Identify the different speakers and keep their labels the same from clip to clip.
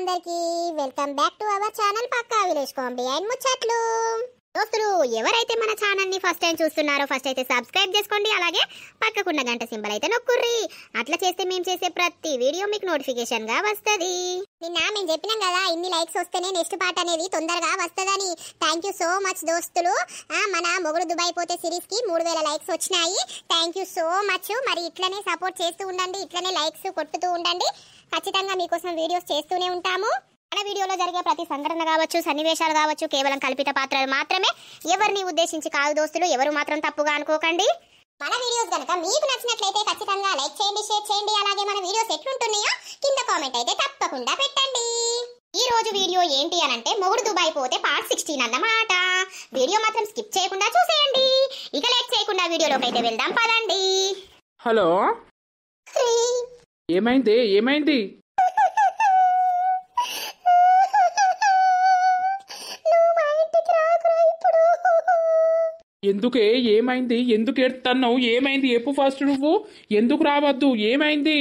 Speaker 1: అందరికీ welcome back to our channel పక్కా village comedy and ముచ్చట్లు. దోస్తులు, ఎవరైతే మన ఛానల్ ని ఫస్ట్ టైం చూస్తున్నారో ఫస్ట్ అయితే సబ్స్క్రైబ్ చేసుకోండి. అలాగే పక్కకున్న గంట సింబల్ అయితే నొక్కుర్రి. అట్లా చేస్తే మేము చేసే ప్రతి వీడియో మీకు నోటిఫికేషన్ గా వస్తది. నిన్న మేము చెప్పినాం కదా, ఇన్ని లైక్స్ వస్తేనే నెక్స్ట్ పార్ట్ అనేది తొందరగా వస్తదని. థ్యాంక్ యూ సో మచ్ దోస్తులు. మన మొగుడు దుబాయ్ పోతే సిరీస్ కి 3000 లైక్స్ వచ్చినాయి. Thank you so much. మరి ఇట్లనే సపోర్ట్ చేస్తూ ఉండండి, ఇట్లనే లైక్స్ కొట్టుతూ ఉండండి. ఖచ్చితంగా మీకోసం వీడియోస్ చేస్తూనే ఉంటాము. మన వీడియోలో జరిగే ప్రతి సంఘటన కావచ్చు, సన్నివేశాలు కావచ్చు, కేవలం కల్పిత పాత్రలు మాత్రమే. ఎవరిని ఉద్దేశించి కాదు దోస్తులు, ఎవరు మాత్రం తప్పుగా అనుకోకండి. మన వీడియోస్ కనుక మీకు నచ్చినట్లయితే ఖచ్చితంగా లైక్ చేయండి, షేర్ చేయండి. అలాగే మన వీడియోస్ ఎట్లుంటున్నాయో కింద కామెంట్ అయితే తప్పకుండా పెట్టండి. ఈ రోజు వీడియో ఏంటి అనంటే మొగుడు దుబాయ్ పోతే పార్ట్ 16 అన్నమాట. వీడియో మాత్రం స్కిప్ చేయకుండా చూసేయండి. ఇక లేట్ చేయకుండా వీడియోలోకి అయితే వెళ్దాం పదండి.
Speaker 2: హలో, ఏమైంది ఏమైంది? ఎందుకే ఏమైంది? ఎందుకు ఎడుతున్నావు? ఏమైంది? ఎప్పు ఫస్ట్ నువ్వు ఎందుకు రావద్దు? ఏమైంది?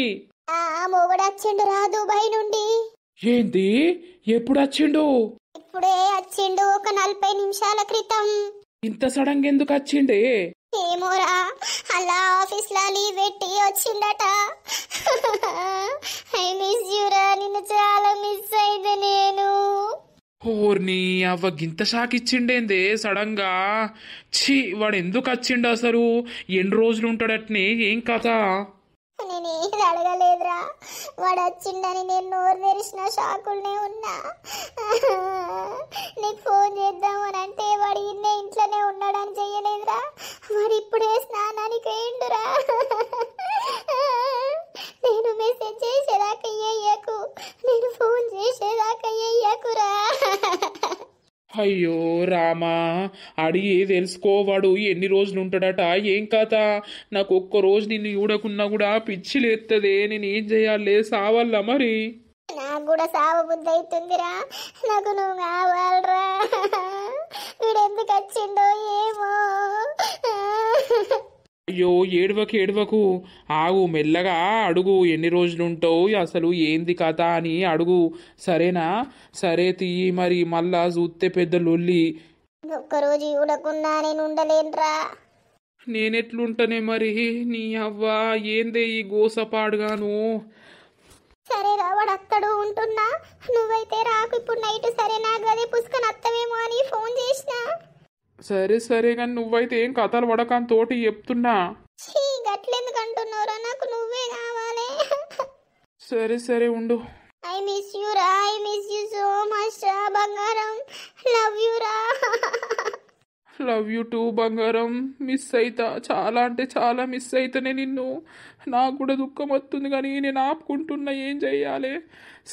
Speaker 1: మొగుడు వచ్చిండు రా దుబాయ్ నుండి.
Speaker 2: ఏంది? ఎప్పుడు వచ్చిండు?
Speaker 1: ఇప్పుడే వచ్చిండు, ఒక 40 నిమిషాల క్రితం.
Speaker 2: ఇంత సడన్ గా ఎందుకు వచ్చిండే?
Speaker 1: ఏమోరా, అలా ఆఫీస్ లో లీవ్ పెట్టి వచ్చిండట. ఐ మిస్ యూ రా, నిన్ను చాలా మిస్ అయితే నేను.
Speaker 2: ఓర్ని అవ్వ, గింత షాక్ ఇచ్చిండేందే సడన్ గా? ఛీ, వాడు ఎందుకు వచ్చిండు అసలు? ఎన్ని రోజులు ఉంటాడట్నే? ఏం కథ?
Speaker 1: నేను ఏది అడగలేదురా, వాడు వచ్చిండని నేను నోరు తెరిచిన షాకుల్నే ఉన్నా. నీకు ఫోన్ చేద్దామని అంటే వాడు ఇంట్లోనే ఉన్నాడని చెయ్యలేదురా. వాడు ఇప్పుడే స్నానానికి వేయండురా. నేను మెసేజ్ చేసేదాకా అయ్యకు, నేను ఫోన్ చేసేదాకా అయ్యకురా.
Speaker 2: అయ్యో రామా, అడిగి తెలుసుకోవాడు ఎన్ని రోజులు ఉంటాడట, ఏం కథ? నాకు ఒక్క రోజు నిన్ను చూడకున్నా కూడా పిచ్చి లేత్తదే. నేను ఏం చెయ్యాలి? సావాలా మరి?
Speaker 1: నాకు కూడా సావ బుద్ధి అవుతుందిరా. నాకు నువ్వు కావాలరా. వీడు ఎందుకు వచ్చిండో ఏమో.
Speaker 2: అయ్యో, ఏడవకు ఏడవకు, ఆగు, మెల్లగా అడుగు. ఎన్ని రోజులు ఉంటావు, అసలు ఏంది కథ అని అడుగు, సరేనా? సరే తీయి, మరి మళ్ళా చూస్తే పెద్ద లొల్లి.
Speaker 1: ఒక్కరోజు చూడకుండా నేను ఉండలేనురా.
Speaker 2: నేనెట్లుంటనే మరి? నీ అవ్వ, ఏందే ఈ గోసపాడుగాను?
Speaker 1: సరేరా, వాడు అత్తడు ఉంటున్నా, నువ్వైతే రాకు ఇప్పుడు నైట్. సరేనా? గదే పుస్తకం అత్తవేమో అని ఫోన్ చేసిన.
Speaker 2: సరే సరే, కానీ నువ్వైతే ఏం కథలు పడకని తోటి చెప్తున్నా.
Speaker 1: గట్లెందుకు అంటున్నావురా? నాకు నువ్వే కావాలి.
Speaker 2: సరే సరే ఉండు.
Speaker 1: ఐ మిస్ యూ రా, I miss you so much రా బంగారం. లవ్ యూ రా.
Speaker 2: లవ్ యూ టూ బంగారం. మిస్ అయితా, చాలా అంటే చాలా మిస్ అయితేనే నిన్ను. నాకు కూడా దుఃఖం వస్తుంది, కానీ నేను ఆపుకుంటున్నా. ఏం చెయ్యాలి?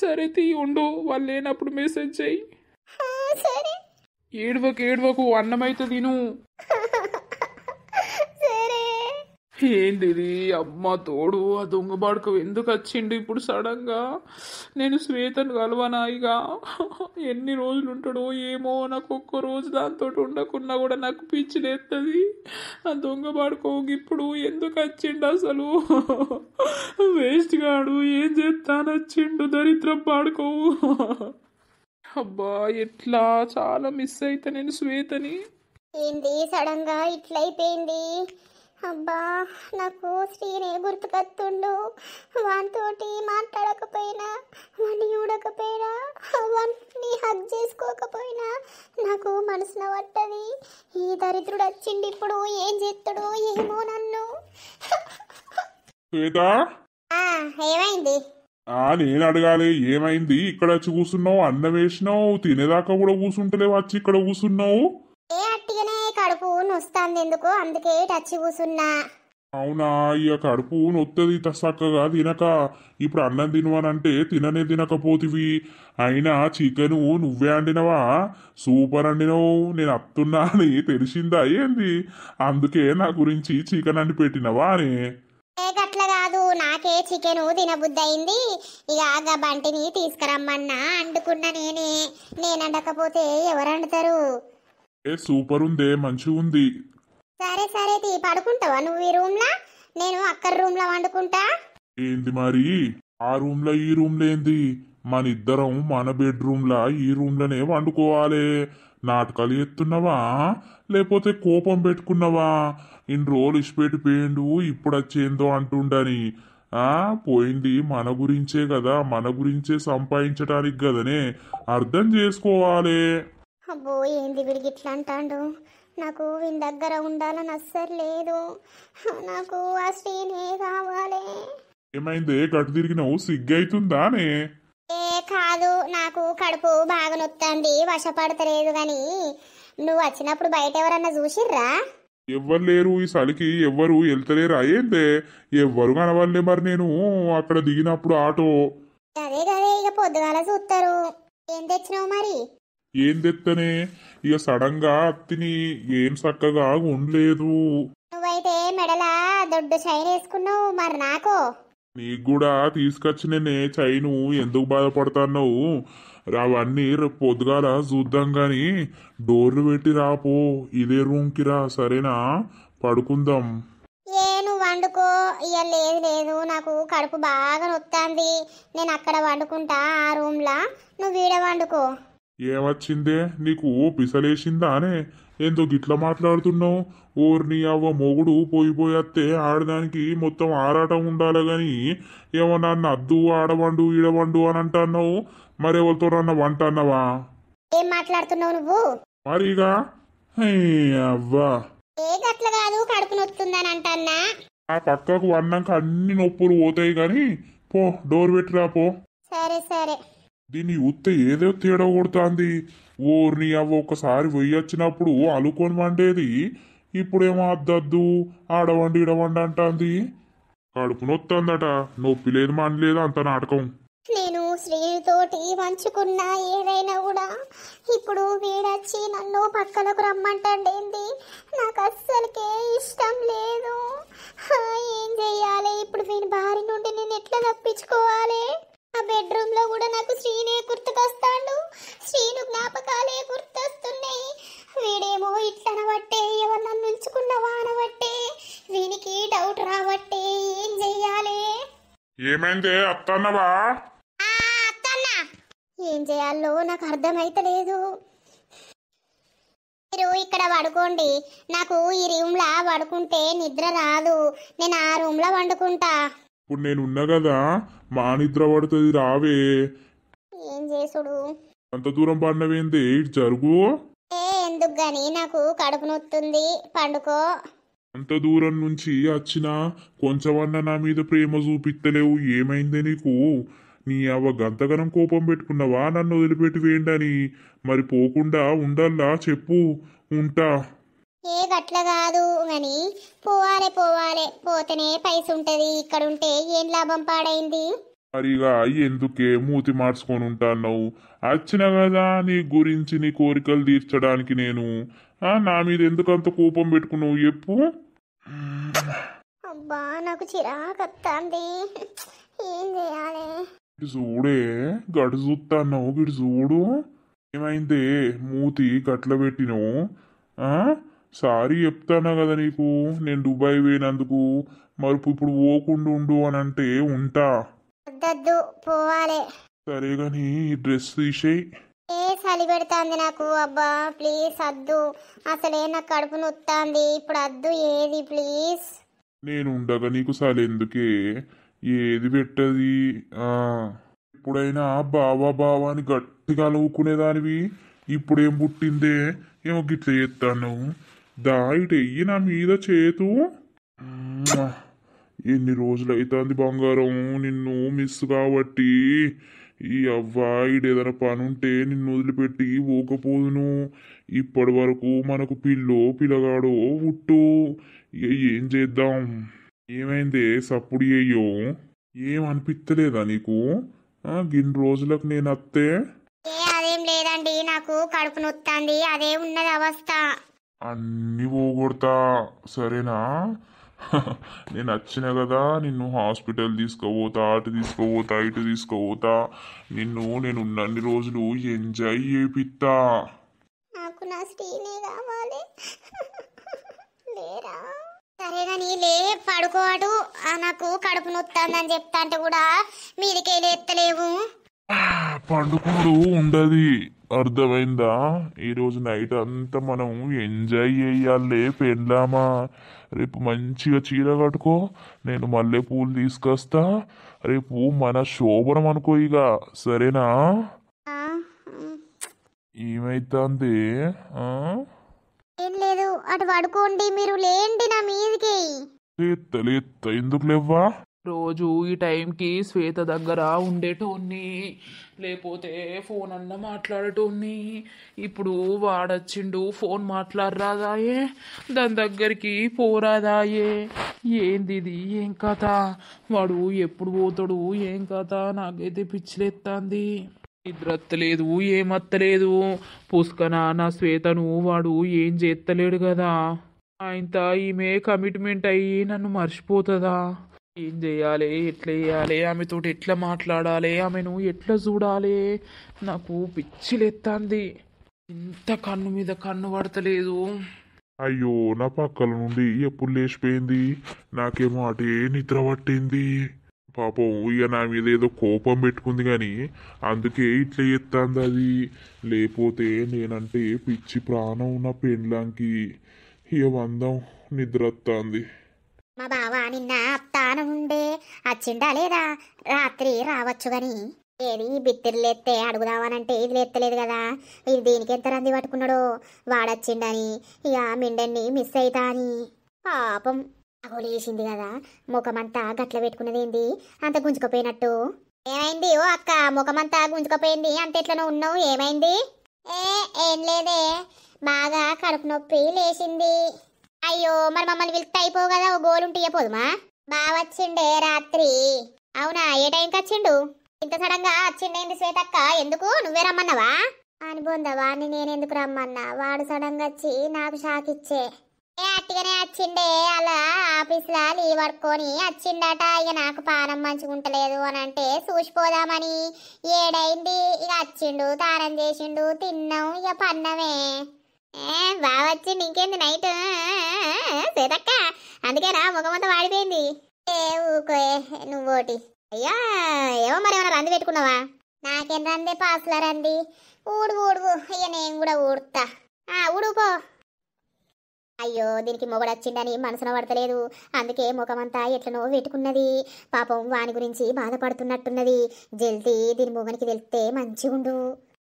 Speaker 2: సరే తీ, ఉండు, వాళ్ళు లేనప్పుడు మెసేజ్ చెయ్యి.
Speaker 1: సరే.
Speaker 2: ఏడవకు ఏడవకు, అన్నమైతే తిను.
Speaker 1: సరే.
Speaker 2: ఏంటిది? అమ్మ తోడు, ఆ దొంగ బాడుకు ఎందుకు వచ్చిండు ఇప్పుడు సడన్ గా? నేను శ్వేతను కలవనా ఇక? ఎన్ని రోజులు ఉంటాడో ఏమో. నాకు ఒక్క రోజు దాంతో ఉండకున్నా కూడా నాకు పిచ్చి లేస్తుంది. ఆ దొంగ బాడుకో ఇప్పుడు ఎందుకు వచ్చిండు అసలు? వేస్ట్ గాడు, ఏం చేస్తాను వచ్చిండు దరిద్ర బాడుకోవు. అబ్బా, ఎట్లా? చాలా మిస్ అయితే నేను శ్వేతని.
Speaker 1: ఏంది సడన్ గా ఇట్లయిపోయింది? అబ్బా, నాకు శ్రీనే గుర్తుకొస్తుండు. వానితోటి మాట్లాడకపోయినా, వాడిని చూడకపోయినా, వాడిని హగ్ చేసుకోకపోయినా నాకు మనసున పట్టది. ఈ దరిద్రుడు వచ్చిండు ఇప్పుడు, ఏం చేస్తాడో ఏమో నన్ను. ఏమైంది?
Speaker 3: నేను అడగాలి, ఏమైంది? ఇక్కడ వచ్చి కూర్చున్నావు, అన్నం వేసినావు, తినేదాకా కూడా కూర్చుంటలేవు, వచ్చి ఇక్కడ కూర్చున్నావు.
Speaker 1: ఏ అట్టిగానే కడుపు నొస్తాంది ఎందుకు, అందుకే టచ్చి కూర్చున్నా.
Speaker 3: అవునా? ఇక కడుపు నొత్తది చక్కగా తినక. ఇప్పుడు అన్నం తినవనంటే తిననే తినకపోతివి. అయినా చికెను నువ్వే వండినవా? సూపర్ వండినవు. నేను అత్తున్నా అని తెలిసిందా ఏంది? అందుకే నా గురించి చికెన్ అండి పెట్టినవా అని.
Speaker 1: గట్ల కాదు, నాకే చికెన్ తినబుద్ధి అయింది. ఇక బంటిని తీసుకురమ్మన్నా అండుకున్నా నేనే. నేను అండకపోతే ఎవరు వండుతారు?
Speaker 3: సూపర్ ఉందే, మంచిగా ఉంది.
Speaker 1: సరే సరే తీ, పడుకుంటావా నువ్వు ఈ రూమ్ లా? నేను అక్కడ రూమ్ లో వండుకుంటా.
Speaker 3: ఏంది మరి? ఆ రూమ్ లో ఈ రూమ్ లో ఏంది? మన ఇద్దరం మన బెడ్రూమ్లా ఈ రూమ్లోనే వండుకోవాలి. నాటకాలు ఎత్తున్నావా లేకపోతే కోపం పెట్టుకున్నావా? ఇన్ని రోజులు ఇచ్చిపెట్టిపోయిండు ఇప్పుడు వచ్చేందో అంటుండని. పోయింది మన గురించే కదా, మన గురించే సంపాదించడానికి కదనే, అర్థం చేసుకోవాలి.
Speaker 1: అబ్బో ఏంది వీడికి ఇట్లా అంటాడు. నాకు వీని దగ్గర ఉండాలని అస్సలు లేదు. నాకు ఆ శ్రీనే కావాలి.
Speaker 3: ఏమైందే గట్టు తిరిగినావు, సిగ్గైతుందానే?
Speaker 1: ఏ కాదు, నాకు కడుపు బాగా నొత్తంది, వశపడతలేదు గాని నువ్వు వచ్చినప్పుడు బయట ఎవరన్నా చూసిర్రా?
Speaker 3: ఎవ్వరు లేరు ఈ చలికి, ఎవ్వరు వెళ్తలేరు. అయ్యిందే ఎవ్వరు కనవాలే. మరి నేను అక్కడ దిగినప్పుడు ఆటో.
Speaker 1: అదే కదే ఇక పొద్దుగాల చూస్తారు. ఏం తెచ్చినావు మరి?
Speaker 3: ఏం తెత్తనే ఇక సడన్ గా అత్తిని, ఏం చక్కగా ఉండలేదు.
Speaker 1: నువ్వైతే మెడలా దొడ్డు చైన్ వేసుకున్నావు, మరి నాకు
Speaker 3: నీకు కూడా తీసుకొచ్చినే చైను. ఎందుకు బాధపడతావు? అవన్నీ రేపు పొద్దుగాల చూద్దాం గాని డోర్లు పెట్టి రాపో. ఇదే రూమ్కి రా, సరేనా? పడుకుందాం.
Speaker 1: ఏ నువ్వు వండుకో. ఇక లేదు లేదు, నాకు కడుపు బాగా నొత్తాంది. నేను అక్కడ వండుకుంటా ఆ రూమ్లా, నువ్వు వీడ వండుకో.
Speaker 3: ఏమొచ్చిందే నీకు? పిసలేసిందానే? ఏందో గిట్లా మాట్లాడుతున్నావు? ఓర్ని అవ్వ మొగుడు పోయిపోయేస్తే ఆడదానికి మొత్తం ఆరాటం ఉండాలి గాని ఏమో నన్ను అద్దు ఆడవండు ఈడవండు అని అంటున్నావు. మరెవరితో అన్న వంట అన్నవా?
Speaker 1: ఏం మాట్లాడుతున్నావు నువ్వు?
Speaker 3: మరిగా అవ్వా
Speaker 1: ఏ గట్ల కాదు, కడుపు నొత్తుందని అంటన్నా.
Speaker 3: ఆ పక్కకు వన్నాక అన్ని నొప్పులు పోతాయి గాని పో, డోర్ పెట్టిరా పో.
Speaker 1: సరే సరే.
Speaker 3: దీన్ని ఉత్తే ఏదో తేడా కొడుతుంది. ఓర్ని అవ్వ ఒకసారి వచ్చినప్పుడు అలుకొని వండేది, ఇప్పుడేమో అద్దద్దు ఆడవండి ఈడవండి అంటుంది. కడుపు నొత్తందట, నొప్పి లేదు మన లేదు, అంత నాటకం.
Speaker 1: నేను శ్రీతోటి పంచుకున్నా ఏదైనా కూడా ఇప్పుడు వీడొచ్చి నన్ను పక్కలకు రమ్మంటాడేంది? నాకు అస్సలకే ఇష్టం లేదు. ఏం చెయ్యాలి ఇప్పుడు? వీని బారి నుండి నేను ఎట్లా తప్పించుకోవాలి? ఆ బెడ్రూమ్ లో కూడా నాకు శ్రీనే గుర్తుకొస్తాడు. శ్రీను జ్ఞాపకాలే గుర్తొస్తున్నాయి. వీడేమో ఇట్లనబట్టే ఎవరన్నా నుంచుకున్నవా అనబట్టే వీనికి డౌట్ రాబట్టే ఏం చెయ్యాలి?
Speaker 3: ఏమైందే అత్తన్నవా?
Speaker 1: ఏం చేయాలో నాకు అర్థమైతలేదు. మీరు ఇక్కడ పడుకోండి, నాకు ఈ రూమ్ లా పడుకుంటే నిద్ర రాదు. నేను ఆ రూమ్ లా వండుకుంటా.
Speaker 3: ఇప్పుడు నేనున్నా కదా, మా నిద్ర పడుతుంది, రావే.
Speaker 1: ఏం చేసుడు?
Speaker 3: అంత దూరం పడినవేందే, ఇటు జరుగు.
Speaker 1: ఎందుకు గాని, నాకు కడుపు నొత్తుంది, పండుకో.
Speaker 3: అంత దూరం నుంచి వచ్చినా కొంచెమన్నా నా మీద ప్రేమ చూపిత్తలేవు. ఏమైందే నీకు? నీ అవ్వ గంతగనం కోపం పెట్టుకున్నావా నన్ను వదిలిపెట్టి వేయండని? మరి పోకుండా ఉండల్లా చెప్పు, ఉంటా.
Speaker 1: ఏ గట్ల కాదు గాని పోవాలే పోవాలే, పోతేనే పైస ఉంటది. ఇక్కడ ఉంటే ఏం లాభం పాడైంది?
Speaker 3: మరిగా ఎందుకే మూతి మార్చుకొని ఉంటాన్నావు? వచ్చిన కదా నీ గురించి, నీ కోరికలు తీర్చడానికి. నేను నా మీద ఎందుకంత కోపం పెట్టుకున్నావు చెప్పు.
Speaker 1: అబ్బా నాకు చిరాకు వస్తుంది, ఏం చేయాలి?
Speaker 3: ఇటు చూడే, గడు చూస్తాన్నావు, గిడు చూడు. ఏమైందే మూతి గట్ల పెట్టినావు? సారీ చెప్తానా కదా నీకు, నేను దుబాయ్ పోయినందుకు. మరి ఇప్పుడు పోకుండా ఉండు అని అంటే ఉంటా.
Speaker 1: వద్దద్దు, పోవాలే.
Speaker 3: సరే గాని ఈ డ్రెస్ తీసేయి.
Speaker 1: ఏ చలి పెడుతుంది నాకు. అబ్బా ప్లీజ్ అద్దు, అసలే నాకు కడుపు నొత్తాంది. ఇప్పుడు అద్దు, ఏది ప్లీజ్.
Speaker 3: నేను ఉండగా నీకు ఎందుకే? ఏది పెట్టది? ఇప్పుడైనా బావా బావా అని గట్టిగా నవ్వుకునేదానివి, ఇప్పుడేం పుట్టిందే? ఏమో గిట్ల చేస్తాను. దా ఇటు ఎయ్యి నా మీద చేతు. ఎన్ని రోజులు అవుతుంది బంగారం నిన్ను మిస్ కాబట్టి. ఈ అవ్వ ఈడేదైనా పని ఉంటే నిన్ను వదిలిపెట్టి పోకపోదును. ఇప్పటి వరకు మనకు పిల్లగాడో పుట్టు. ఏం చేద్దాం? ఏమైందే సప్పుడు అయ్యో? ఏమనిపిస్తలేదా నీకు? గిన్ని రోజులకు నేను అత్తే.
Speaker 1: అదేం లేదండి, నాకు కడుపు నొత్తాంది, అదే ఉన్నది అవస్థ.
Speaker 3: అన్ని పోగొడతా సరేనా? నేను వచ్చిన కదా, నిన్ను హాస్పిటల్ తీసుకుపోతా, అటు తీసుకుపోతా, ఇటు తీసుకుపోతా. నేను ఉన్నన్ని రోజులు ఎంజాయ్ చేపిస్తా.
Speaker 1: నాకు నా శ్రీనే కావాలి. లేరా? సరే కానీ లే, పడుకోవాడు. నాకు కడుపు నొత్తాందని చెప్తా అంటే కూడా మీదికే లేత్తలేవు.
Speaker 3: పండుకుడు ఉండది, అర్థమైందా? ఈరోజు నైట్ అంతా మనం ఎంజాయ్ చేయాలే పెండ్లామా. రేపు మంచిగా చీర కట్టుకో, నేను మల్లె పూలు తీసుకొస్తా. రేపు మన శోభనం అనుకో ఇక, సరేనా?
Speaker 1: ఆ, ఉమ్,
Speaker 3: ఏమైతుంది? ఆ?
Speaker 1: ఏం లేదు, అటు పడుకోండి, మీరు లేండి నా మీదికి.
Speaker 3: లేత్త లేత్త, ఎందుకు లేవ్వా?
Speaker 2: రోజు ఈ టైంకి శ్వేత దగ్గర ఉండేటోన్ని, లేకపోతే ఫోన్ అన్న మాట్లాడేటోన్ని. ఇప్పుడు వాడొచ్చిండు, ఫోన్ మాట్లాడరాదాయే, దాని దగ్గరికి పోరాదాయే. ఏంది ఇది, ఏం కథ? వాడు ఎప్పుడు పోతాడు, ఏం కథ? నాకైతే పిచ్చిలేత్తాంది, నిద్రత్తలేదు, ఏమత్తలేదు. పుష్కన నా శ్వేతను వాడు ఏం చేత్తలేడు కదా. ఆయనతో ఈమె కమిట్మెంట్ అయ్యి నన్ను మర్చిపోతుందా? ఏం చేయాలి, ఎట్లా చేయాలి, ఆమెతోటి ఎట్లా మాట్లాడాలి, ఆమెను ఎట్లా చూడాలి? నాకు పిచ్చిలెత్తాంది, ఇంత కన్ను మీద కన్ను పడతలేదు.
Speaker 3: అయ్యో, నా పక్కల నుండి ఎప్పుడు లేచిపోయింది, నాకేమో అటే నిద్ర పట్టింది. పాపం ఇక నా మీద ఏదో కోపం పెట్టుకుంది కానీ అందుకే ఇట్లా ఎత్తాంది అది. లేకపోతే నేనంటే పిచ్చి ప్రాణం నా పెండ్లాంకి. ఇక వందం నిద్ర వస్తుంది.
Speaker 1: మా బావ నిన్న అత్తాన ఉండే, వచ్చిండా లేదా? రాత్రి రావచ్చు గాని ఏది బిత్తిరి లేస్తే అడుగుదామనంటే ఇది లేత్తలేదు కదా. ఇది దీనికి ఎంత రంది పట్టుకున్నాడో వాడొచ్చిండని, ఇక మిండన్ని మిస్ అవుతా అని. పాపం అగోలేసింది కదా, ముఖమంతా గట్ల పెట్టుకున్నదేంది అంత గుంజుకపోయినట్టు? ఏమైంది ఓ అక్క, ముఖమంతా గుంజుకపోయింది, అంత ఎట్లనో ఉన్నావు, ఏమైంది? ఏం లేదే, బాగా కడుపు నొప్పి లేచింది. అయ్యో, మరి మమ్మల్ని పిలిస్తే అయిపోవు కదా, ఓ గోలుంటే పోదుమా? బావచ్చిండే రాత్రి. అవునా, ఏ టైంకి వచ్చిండు? ఇంత సడన్ గా వచ్చిండేంది శ్వేతక్క? ఎందుకు, నువ్వే రమ్మన్నావా? అని బొందవా, నేనెందుకు రమ్మన్నా, వాడు సడన్ గా వచ్చి నాకు షాక్ ఇచ్చే. అట్టిగానే వచ్చిండే, అలా ఆఫీస్లా లీవ్ పడుకొని వచ్చిండట. ఇక నాకు పానం మంచిగా ఉంటలేదు అని అంటే చూసిపోదామని ఏడైంది, ఇక వచ్చిండు, తానం చేసిండు, తిన్నాం, ఇక పన్నమే. బాగా వచ్చిండు, ఇంకేంది నైట్ సేదక్క, అందుకేనా ముఖమంతా వాడిపోయింది. ఊకో నువ్వోటి. అయ్యా, ఏమో మరి ఏమన్నా రంది పెట్టుకున్నావా? నాకేం రందే, పాసుల రంది. ఊడు ఊడువు, ఇక నేను కూడా ఊడుతా. ఊడుపో. అయ్యో, దీనికి మొగడు వచ్చిండని మనసున పడతలేదు, అందుకే ముఖమంతా ఎట్లనో పెట్టుకున్నది. పాపం వాని గురించి బాధపడుతున్నట్టున్నది. జల్దీ దీని మొగనికి తెలిస్తే మంచిగుండు.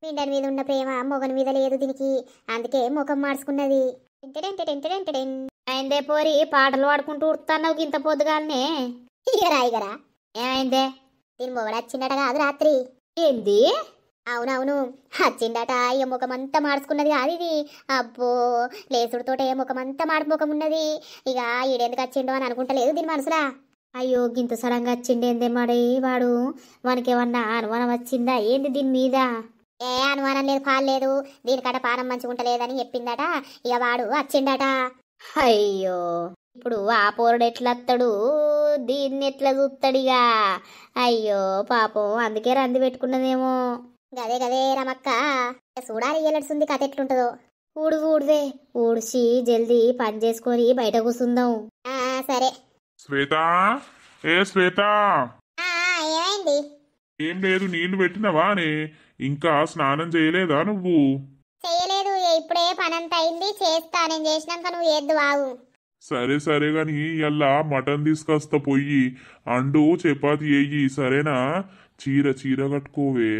Speaker 1: మిండని మీద ఉన్న ప్రేమ మొగని మీద లేదు దీనికి, అందుకే ముఖం మార్చుకున్నది. అయిందే పోరి, పాటలు పాడుకుంటూ ఉడుతున్నావు ఇంత పొద్దుగానే. ఇగరా ఏమైందే? దీని మొగడు వచ్చిండట కాదు రాత్రి. ఏంది? అవునవును, వచ్చిండట. ఇక ముఖమంతా మార్చుకున్నది కాదు ఇది. అబ్బో, లేసుడితోటే ముఖమంతా మాడి ముఖం ఉన్నది. ఇక ఈడెందుకు వచ్చిండో అని అనుకుంటలేదు దీని మనసులా. అయ్యో, గింత సడంగా వచ్చిండేందే మరి వాడు? మనకేమన్నా అనుమానం వచ్చిందా ఏంది దీని మీద? ఏ అనుమానం లేదు, పాలేదు. దీనికట పానం మంచిగా ఉంటలేదని చెప్పిందట, ఇక వాడు వచ్చిండట. అయ్యో, ఇప్పుడు ఆ పోరుడు ఎట్లా వస్తాడు, దీన్ని ఎట్లా చూస్తాడిగా? అయ్యో పాపం, అందుకే రంది పెట్టుకున్నదేమో. గదే గదే రమక్క, చూడాలి ఏలడుస్తుంది కథ ఎట్లుంటదో. ఊడువే, ఊడ్చి జల్దీ పని చేసుకొని బయట కూర్చుందాం. సరే.
Speaker 3: శ్వేత, ఏ శ్వేత,
Speaker 1: ఏమైంది?
Speaker 3: ఏం లేదు, నీళ్లు పెట్టినవా అని? ఇంకా స్నానం చేయలేదా నువ్వు?
Speaker 1: చేయలేదు, ఇప్పుడే పనంత అయింది, చేస్తా. నేను చేసినాక నువ్వు ఏద్దు బాగు.
Speaker 3: సరే సరే గాని ఇయ్యల్లా మటన్ తీసుకొస్తా, పొయ్యి అండు, చపాతి వేయి, సరేనా? చీర కట్టుకోవే,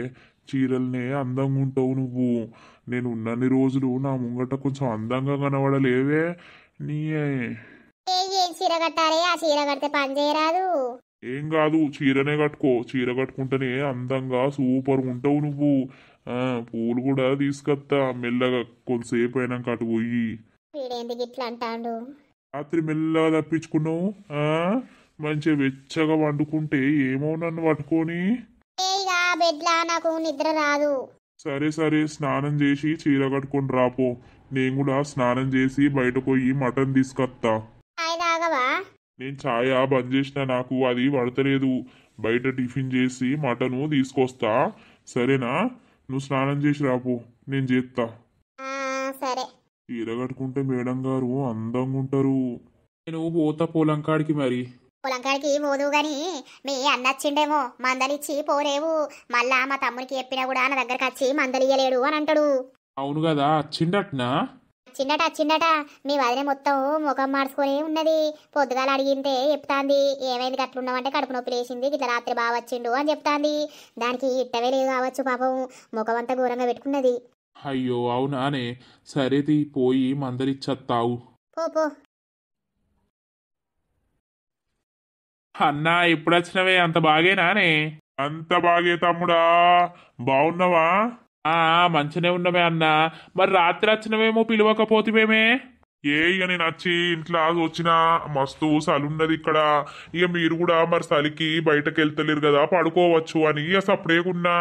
Speaker 3: చీరల్నే అందంగా ఉంటావు నువ్వు. నేను ఉన్నన్ని రోజులు నా ముంగట కొంచెం అందంగా కనబడలేవే నీ?
Speaker 1: ఏం చీర కట్టాలి? ఆ చీర కడితే పని చేయరాదు.
Speaker 3: ఏం కాదు, చీరనే కట్టుకో, చీర కట్టుకుంటేనే అందంగా సూపర్ ఉంటావు నువ్వు. పూలు కూడా తీసుకొస్తా మెల్లగా, కొంతసేపు అయినాక అటు పోయి.
Speaker 1: వీడేందుకు ఇట్లా అంటాడు?
Speaker 3: రాత్రి మెల్లగా తప్పించుకున్నావు, మంచిగా వెచ్చగా వండుకుంటే ఏమో నన్ను పట్టుకొని.
Speaker 1: బెడ్లా నాకు నిద్ర రాదు.
Speaker 3: సరే సరే, స్నానం చేసి చీర కట్టుకొని రాపో. నేను కూడా స్నానం చేసి బయట పోయి మటన్ తీసుకొస్తా.
Speaker 1: తాగవా?
Speaker 3: నేను ఛాయ బంద్ చేసిన, నాకు అది పడతలేదు. బయట టిఫిన్ చేసి మటను తీసుకొస్తా, సరేనా? నువ్వు స్నానం చేసి రాపో, నేను చేస్తా.
Speaker 1: సరే.
Speaker 3: చీర కట్టుకుంటే మేడం గారు అందంగా ఉంటారు.
Speaker 2: నేను పోతా పొలం కాడికి మరి.
Speaker 1: పొలంకాడికి పోదు గాని మీ అన్న వచ్చిండేమో మందలిచ్చి పోరేవు. మళ్ళా మా తమ్మునికి చెప్పినా కూడా నా దగ్గరకు వచ్చి మందలియ్యలేడు అని అంటాడు.
Speaker 2: అవును కదా వచ్చిండట్నా?
Speaker 1: వచ్చిండట మీ వదిన మొత్తం ముఖం మార్చుకొని ఉన్నది. పొద్దుగాల అడిగింటే చెప్తాంది ఏమైంది గట్లున్నావంటే కడుపు నొప్పి లేచింది ఇట్లా రాత్రి బాగా వచ్చిండు అని చెప్తాంది. దానికి ఇట్టవే లేదు కావచ్చు పాపం, ముఖం అంతా ఘోరంగా పెట్టుకున్నది.
Speaker 2: అయ్యో అవునానే, సరేది పోయి మందలిచ్చత్తావు.
Speaker 1: పో పో.
Speaker 2: అన్నా ఎప్పుడు వచ్చినవే, అంత బాగేనానే?
Speaker 3: అంత బాగే తమ్ముడా, బాగున్నావా?
Speaker 2: మంచినే ఉన్నవే అన్నా. మరి రాత్రి వచ్చినవేమో పిలవకపోతేమేమే?
Speaker 3: ఇక నేను వచ్చి ఇంట్లో వచ్చిన మస్తు సలున్నది ఇక్కడ. ఇక మీరు కూడా మరి చలికి బయటకు వెళ్తలేరు కదా, పడుకోవచ్చు అని సప్పుడేకున్నా.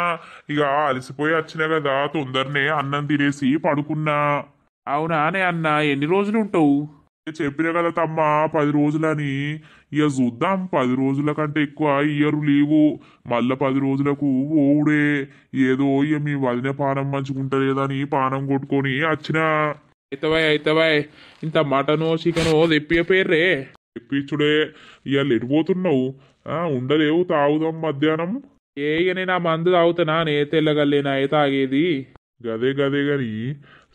Speaker 3: ఇక అలసిపోయి వచ్చినా కదా తొందరనే అన్నం తినేసి పడుకున్నా.
Speaker 2: అవునానే అన్నా, ఎన్ని రోజులు ఉంటావు?
Speaker 3: చెప్పిన కదా తమ్మ 10 రోజులని. ఇక చూద్దాం, 10 రోజుల కంటే ఎక్కువ ఇయ్యరు లీవు. మళ్ళా 10 రోజులకు ఓవుడే. ఏదో ఇక మీ వదిన పానం మంచుకుంటలేదని పానం కొట్టుకొని వచ్చిన.
Speaker 2: అయితవాయ్ ఇంత మటను చికెను తెప్పియపోర్రే.
Speaker 3: తెప్పించుడే. ఇవాళ ఎడిపోతున్నావు? ఉండలేవు, తాగుదాం మధ్యాహ్నం.
Speaker 2: ఇక నేను ఆ మందు తాగుతానా? నే తెల్లగల్లేనా తాగేది?
Speaker 3: గదే గని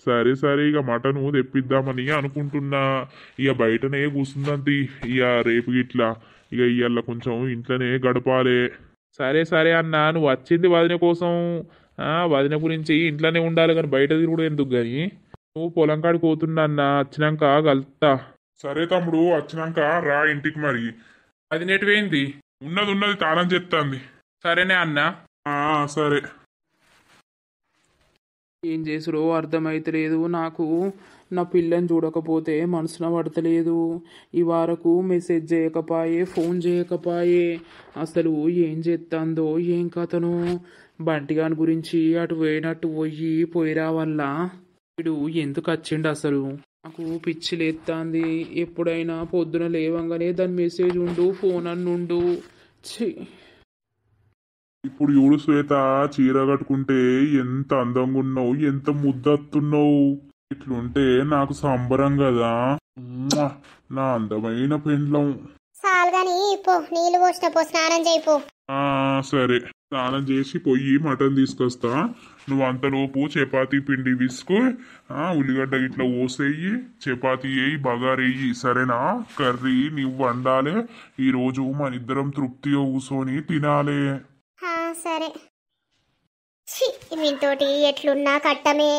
Speaker 3: సరే ఇక మటను తెప్పిద్దామని అనుకుంటున్నా. ఇక బయటనే కూర్చుందంతి. ఇక రేపు ఇట్లా ఇక ఇవాళ కొంచెం ఇంట్లోనే గడపాలే.
Speaker 2: సరే అన్నా, నువ్వు వచ్చింది వదిన కోసం. వదిన గురించి ఇంట్లోనే ఉండాలి కానీ బయట తిరుగుడు ఎందుకు గాని. నువ్వు పొలం కాడికి పోతున్నా అన్నా, వచ్చినాక కలుతా.
Speaker 3: సరే తమ్ముడు, వచ్చినాక రా ఇంటికి. మరి
Speaker 2: అది నెటివేంది?
Speaker 3: ఉన్నది తాళం చెప్తాంది.
Speaker 2: సరేనే అన్నా.
Speaker 3: సరే.
Speaker 2: ఏం చేసుడో అర్థమైతలేదు నాకు. నా పిల్లని చూడకపోతే మనసున పడతలేదు. ఈ వారకు మెసేజ్ చేయకపాయే, ఫోన్ చేయకపాయే. అసలు ఏం చేస్తుందో ఏం కథను. బంటిగాని గురించి అటు పోయినట్టు పోయిరా వల్ల వీడు ఎందుకు వచ్చిండు అసలు? నాకు పిచ్చి లేస్తుంది. ఎప్పుడైనా పొద్దున లేవంగానే దాని మెసేజ్ ఉండు, ఫోన్ అన్నుండు. ఛీ,
Speaker 3: ఇప్పుడు చూడు శ్వేత, చీర కట్టుకుంటే ఎంత అందంగా ఉన్నావు, ఎంత ముద్దస్తున్నావు. ఇట్లుంటే నాకు సంబరం కదా. మ్వా! నా అందమైన పెండ్లం.
Speaker 1: సాల్గాని పో, నీళ్ళు పోసిన స్నానం చేయిపో.
Speaker 3: సరే, స్నానం చేసి పొయ్యి మటన్ తీసుకొస్తా. నువ్వు అంతలోపు చపాతీ పిండి విసుకు. ఉల్లిగడ్డ ఇట్లా ఓసేయి, చపాతీ వేయి, బగారేయి. సరేనా? కర్రీ నువ్వు వండాలి. ఈరోజు మన ఇద్దరం తృప్తిగా కూర్చొని తినాలే.
Speaker 1: సరే. వీనితోటి ఎట్లున్నా కట్టమే.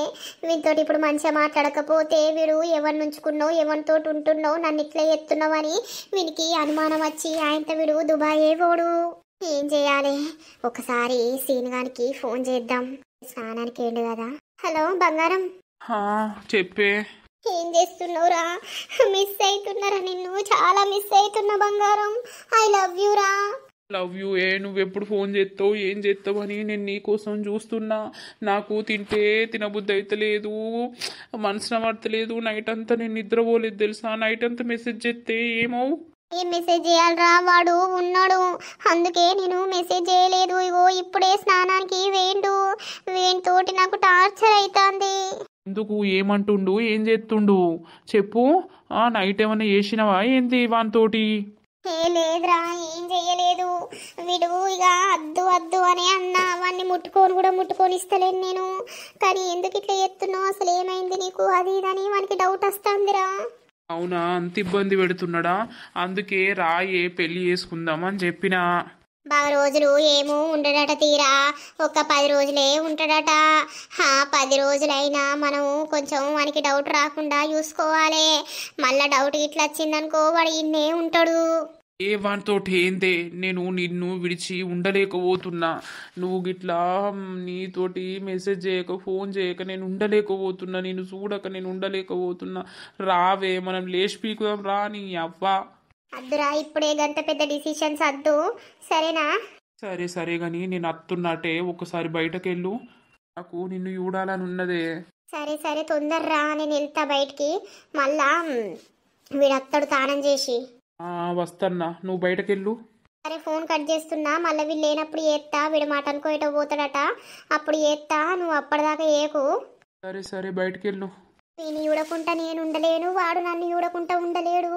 Speaker 1: వీనితోటి ఇప్పుడు మంచిగా మాట్లాడకపోతే వీడు ఎవరిని ఉంచుకున్నావు, ఎవరితో ఉంటున్నావు, నన్ను ఇట్లా ఎత్తున్నావని వీనికి అనుమానం వచ్చి ఆయనతో వీడు దుబాయే పోడు. ఏం చేయాలి? ఒకసారి సీనుగానికి ఫోన్ చేద్దాం. స్నానానికి ఏండు కదా. హలో బంగారం.
Speaker 2: చెప్పే.
Speaker 1: ఏం చేస్తున్నావురా? మిస్ అవుతున్నారా? నిన్ను చాలా మిస్ అవుతున్నా బంగారం. ఐ లవ్ యూ రా.
Speaker 2: Love you. నువ్వెప్పుడు ఫోన్ చేస్తావు, ఏం చేస్తావు అని నేను నీకోసం చూస్తున్నా. నాకు తింటే తినబుద్ధి అయితలేదు, మనసున పడతలేదు. నైట్ అంతా నేను నిద్రపోలేదు తెలుసా. నైట్ అంతా మెసేజ్ చేస్తే ఏమవు?
Speaker 1: ఏం మెసేజ్ చేయాలరా? వాడు ఉన్నాడు, అందుకే నేను మెసేజ్ చేయలేదు. ఇగో ఇప్పుడే స్నానానికి వేణితోటి నాకు టార్చర్ అవుతుంది.
Speaker 2: ఎందుకు? ఏమంటుండు, ఏం చేస్తుండు చెప్పు. నైట్ ఏమన్నా చేసినవా ఏంది వానితోటి?
Speaker 1: లేదురా, ఏం చెయ్యలేదు. వీడు ఇక అద్దు అని అన్నా. వాడిని ముట్టుకొని ఇస్తలేను నేను. కానీ ఎందుకు ఇట్లా చేస్తున్నావు, అసలు ఏమైంది నీకు, అది ఇదని వానికి డౌట్ వస్తుందిరా.
Speaker 2: అవునా? అంత ఇబ్బంది పెడుతున్నాడా? అందుకే రాయే పెళ్లి చేసుకుందామని చెప్పినా.
Speaker 1: బాగా రోజులు ఏమో ఉండడట తీరా, ఒక 10 రోజులే ఉంటాడట. 10 రోజులైనా మనం కొంచెం వానికి డౌట్ రాకుండా చూసుకోవాలి. మళ్ళా డౌట్ ఇట్లా వచ్చిందనుకో వాడు ఇన్నే ఉంటాడు.
Speaker 2: వానితోటి ఏందే, నేను నిన్ను విడిచి ఉండలేకపోతున్నా. నువ్వు గిట్లా నీతోటి మెసేజ్ చేయక, ఫోన్ చేయక నేను ఉండలేకపోతున్నా. నేను చూడక నేను ఉండలేకపోతున్నా. రావే, మనం లేచి పీకుదాం రా. నీ అవ్వ
Speaker 1: అద్దురా, ఇప్పుడే గంత పెద్ద డిసిషన్స్ అద్దు, సరేనా?
Speaker 2: సరే గాని నేను అత్తున్నట్టే ఒకసారి బయటకెళ్ళు. నాకు నిన్ను చూడాలని ఉన్నదే.
Speaker 1: సరే తొందరరా, నేను వెళ్తా బయటికి. మళ్ళా వీడత్తడు తానం చేసి.
Speaker 2: వస్తన్నా, నువ్వు బయటకెళ్ళు.
Speaker 1: సరే, ఫోన్ కట్ చేస్తున్నా. మళ్ళీ వీళ్ళు లేనప్పుడు చేస్తా. వీడు మాట అనుకో ఎటో పోతాడట, అప్పుడు చేస్తా. నువ్వు అప్పటిదాకా ఏకు.
Speaker 2: సరే బయటకెళ్ళు.
Speaker 1: నేను చూడకుండా నేను ఉండలేను, వాడు నన్ను చూడకుండా ఉండలేడు.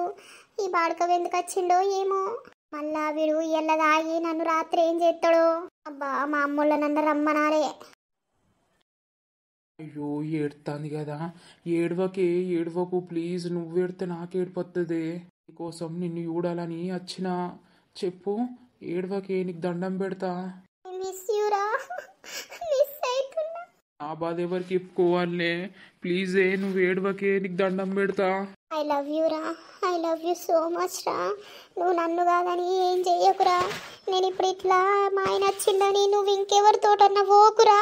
Speaker 1: ఈ బాడుకవి ఎందుకు వచ్చిండో ఏమో. మళ్ళా వీడు ఇయ్యల్ల తాగి నన్ను రాత్రి ఏం చేస్తాడు? అబ్బా మా అమ్మోళ్ళ నన్ను రమ్మనాలే.
Speaker 2: అయ్యో ఏడుతాంది కదా, ఏడవకు ప్లీజ్. నువ్వు ఏడితే నాకు ఏడిపోతుంది. నీకోసం నిన్ను చూడాలని వచ్చిన. చెప్పు, ఏడవకే, నీకు దండం పెడతా.
Speaker 1: మిస్ యూరా, మిస్ అవుతున్నా.
Speaker 2: ఆ బాధ ఎవరికి చెప్పుకోవాలే, ప్లీజే నువ్వు ఏడవకే, నీకు దండం పెడతా.
Speaker 1: ఐ లవ్ యూ రా, I love you so much రా. నువ్వు నన్ను కాదని ఏం చెయ్యకురా. నేను ఇప్పుడు ఇట్లా మా ఆయన వచ్చిందని నువ్వు ఇంకెవరితోటన్నా పోకురా.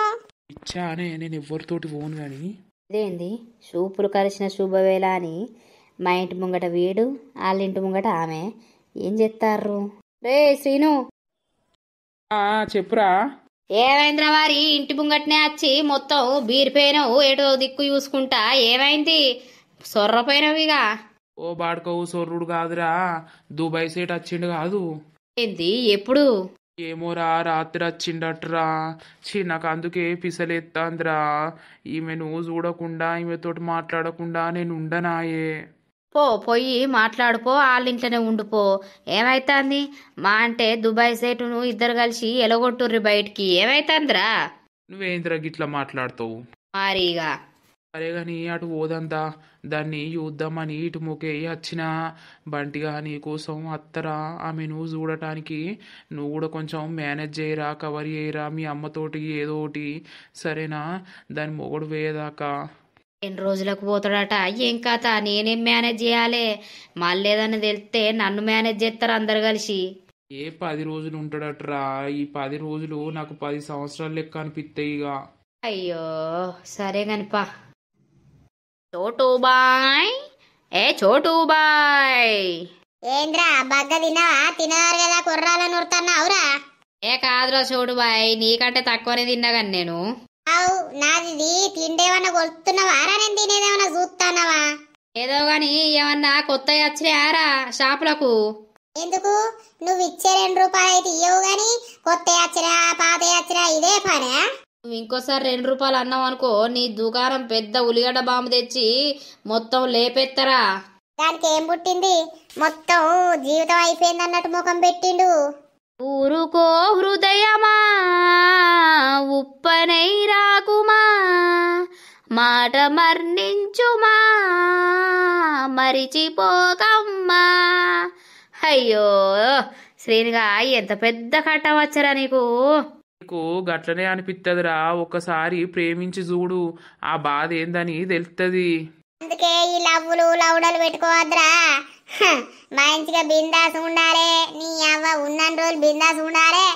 Speaker 2: ఇచ్చానే, నేను ఎవరితోటి పోను కానీ.
Speaker 4: ఇదేంది చూపులు కలిసిన శుభవేళ అని మా ఇంటి ముంగట వీడు, వాళ్ళ ఇంటి ముంగట ఆమె ఏం చెప్తారు? రే శ్రీను,
Speaker 2: చెప్పురా.
Speaker 4: ఏమైందిరా వారి ఇంటి ముంగటనే వచ్చి మొత్తం బీరిపోయినావు, ఏటో దిక్కు చూసుకుంటా. ఏమైంది సొర్రపోయినవిగా?
Speaker 2: ఓ బాడుకోవు సొర్రుడు కాదురా, దుబాయ్ సైట్ వచ్చిండు కాదు.
Speaker 4: ఏంది ఎప్పుడు?
Speaker 2: ఏమోరా, రాత్రి వచ్చిండట్రా. నాకు అందుకే పిసలెత్తాందిరా. ఈమెను చూడకుండా, ఈమెతోటి మాట్లాడకుండా నేను ఉండనాయే.
Speaker 4: పోయి మాట్లాడుపో, వాళ్ళ ఇంట్లోనే ఉండిపో. ఏమైతుంది మా అంటే దుబాయ్ సేటును ఇద్దరు కలిసి ఎలగొట్టుర్రి బయటికి. ఏమైతుందిరా?
Speaker 2: నువ్వేంద్రా గిట్లా మాట్లాడతావు?
Speaker 4: మారీగా
Speaker 2: సరే గాని అటు పోదంతా, దాన్ని చూద్దామని ఇటు మొకే వచ్చిన. బంటిగా నీ కోసం అత్తరా, ఆమెను చూడటానికి. నువ్వు కూడా కొంచెం మేనేజ్ చేయరా, కవర్ చేయరా మీ అమ్మతోటి ఏదో ఒకటి, సరేనా? దాని మొగుడు వేయదాకా.
Speaker 4: ఎన్ని రోజులకు పోతాడట? ఏం కథ? నేనేం మేనేజ్ చేయాలి? మళ్ళీ ఏదన్నా తెలిస్తే నన్ను మేనేజ్ చేస్తారు అందరు కలిసి.
Speaker 2: 10 రోజులు ఉంటాడట్రా. ఈ 10 రోజులు నాకు 10 సంవత్సరాలు లెక్క అనిపిస్తాయి ఇక.
Speaker 4: అయ్యో సరే కనిపా. చోటూబాయ్, ఏ చోటూబాయ్.
Speaker 1: ఏంద్రా బగ్గ తిన్నావా? తినవారు కదా కుర్రాలను ఉరుతున్నావురా.
Speaker 4: ఏ కాదురా చోటుబాయ్, నీకంటే తక్కువనే తిన్నాగాని నేను.
Speaker 1: అవు నాది తిండేమన్నా కొడుతున్నావారా? నేను తినేదేమన్నా చూస్తానవా?
Speaker 4: ఏదో గాని ఏమన్నా కొత్త వచ్చినాయారా షాపులకు?
Speaker 1: ఎందుకు? నువ్వు ఇచ్చే 2 రూపాయలు అయితే ఇయ్యవు గాని కొత్త వచ్చినా పాత వచ్చినా ఇదే పనే.
Speaker 4: నువ్వు ఇంకోసారి 2 రూపాయలు అన్నావు అనుకో, నీ దుకాణం పెద్ద ఉల్లిగడ్డ బాంబు తెచ్చి మొత్తం లేపెత్తరా.
Speaker 1: దానికి ఏం పుట్టింది? మొత్తం జీవితం అయిపోయింది అన్నట్టు ముఖం పెట్టిండు.
Speaker 4: ఊరుకో హృదయమా, ఉప్పనై రాకుమా, మాట మర్నించుమా, మరిచిపోకమ్మా. అయ్యో శ్రీనిగా, ఎంత పెద్ద కట్ట వచ్చరా నీకు.
Speaker 2: నీకు గట్లనే అనిపిస్తుందిరా. ఒక్కసారి ప్రేమించి చూడు, ఆ బాధ ఏందని తెలుస్తుంది.
Speaker 1: అందుకే ఈ లవ్వులు లౌడలు పెట్టుకోవద్దురా. మంచిగా బిందాస్ ఉండాలి. నీ అవ్వ ఉన్న రోజులు బిందాస్ ఉండాలి.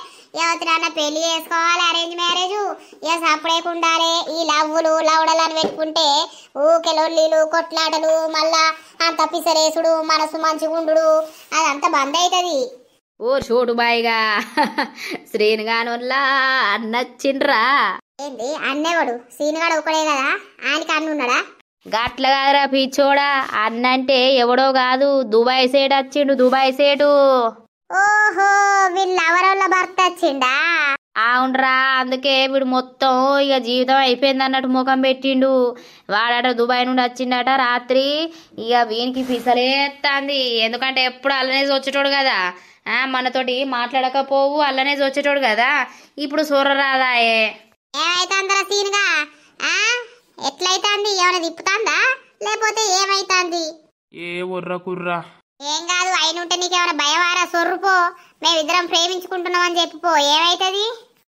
Speaker 1: ఎవరినన్నా పెళ్లి చేసుకోవాలి, అరేంజ్ మ్యారేజ్. ఇక సపరేట్ ఉండాలి. ఈ లవ్వులు లౌడలు అని పెట్టుకుంటే ఊకే లొల్లీలు కొట్లాటలు, మళ్ళా అంత పిసరేసుడు, మనసు మంచిగా ఉండు, అదంతా బంద్ అవుతుంది.
Speaker 4: ఓ చూడు బాయిగా, శ్రీనిగానోల్లా అన్నచ్చిండ్రా.
Speaker 1: ఏంది అన్నేవాడు? సీనుగాడు ఒకడే కదా, ఆయనకి అన్నున్నాడా?
Speaker 4: గట్ల కాదురా పిచ్చోడా, అన్నంటే ఎవడో కాదు, దుబాయ్ సేటు వచ్చిండు, దుబాయ్ సేటు.
Speaker 1: ఓహో, వీళ్ళు ఎవరోళ్ళ భర్త వచ్చిండా?
Speaker 4: అవునరా, అందుకే వీడు మొత్తం ఇక జీవితం అయిపోయింది అన్నట్టు ముఖం పెట్టిండు. వాడట దుబాయ్ నుండి వచ్చిండట రాత్రి. ఇక వీనికి పిసలేస్తుంది, ఎందుకంటే ఎప్పుడు అల్లనే వచ్చేటోడు కదా, మనతోటి మాట్లాడకపోవు, అల్లనే వచ్చేటోడు కదా. ఇప్పుడు సూర్ర రాదాయే.
Speaker 1: ఏమైతుందిరా సీనుగా? ఎట్లయితాంది? ఏమైనా తిప్పుతాందా లేకపోతే ఏమైతాంది?
Speaker 2: ఏ ఒర్ర కుర్రా.
Speaker 1: ఏం కాదు, అయినుంటే నీకేమైనా భయవారా? సొర్రుపో, మేమిద్దరం ప్రేమించుకుంటున్నాం అని చెప్పిపో. ఏమైతుంది?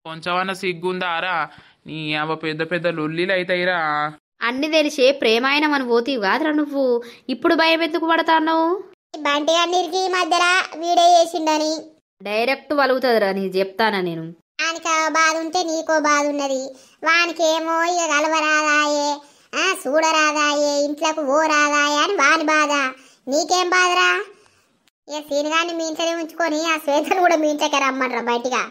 Speaker 2: కొంచెమన్నా సిగ్గుందారా? నీ అవ పెద్ద పెద్ద లొల్లీలు అవుతాయిరా.
Speaker 4: అన్ని తెలిసే ప్రేమ అయినా మన పోతీవి కాదురా నువ్వు. ఇప్పుడు భయం ఎందుకు పడతావు?
Speaker 1: బంటి అన్నిటికి మధ్యలో వీడే చేసిండని
Speaker 4: డైరెక్ట్ వలుగుతుందిరా, నీకు చెప్తానా నేను.
Speaker 1: ఆయనకి బాధ ఉంటే నీకో బాధ ఉన్నది. వానికేమో ఇక కలవరాదాయే, చూడరాదాయే, ఇంట్లోకి ఓరాదాయే అని వాని బాధ. నీకేం బాధరా? ఇక సీనుగాన్ని మీ ఇంట్లోనే ఉంచుకొని ఆ శ్వేతను కూడా మీ ఇంట్లోకి రమ్మనరా బయటిగా.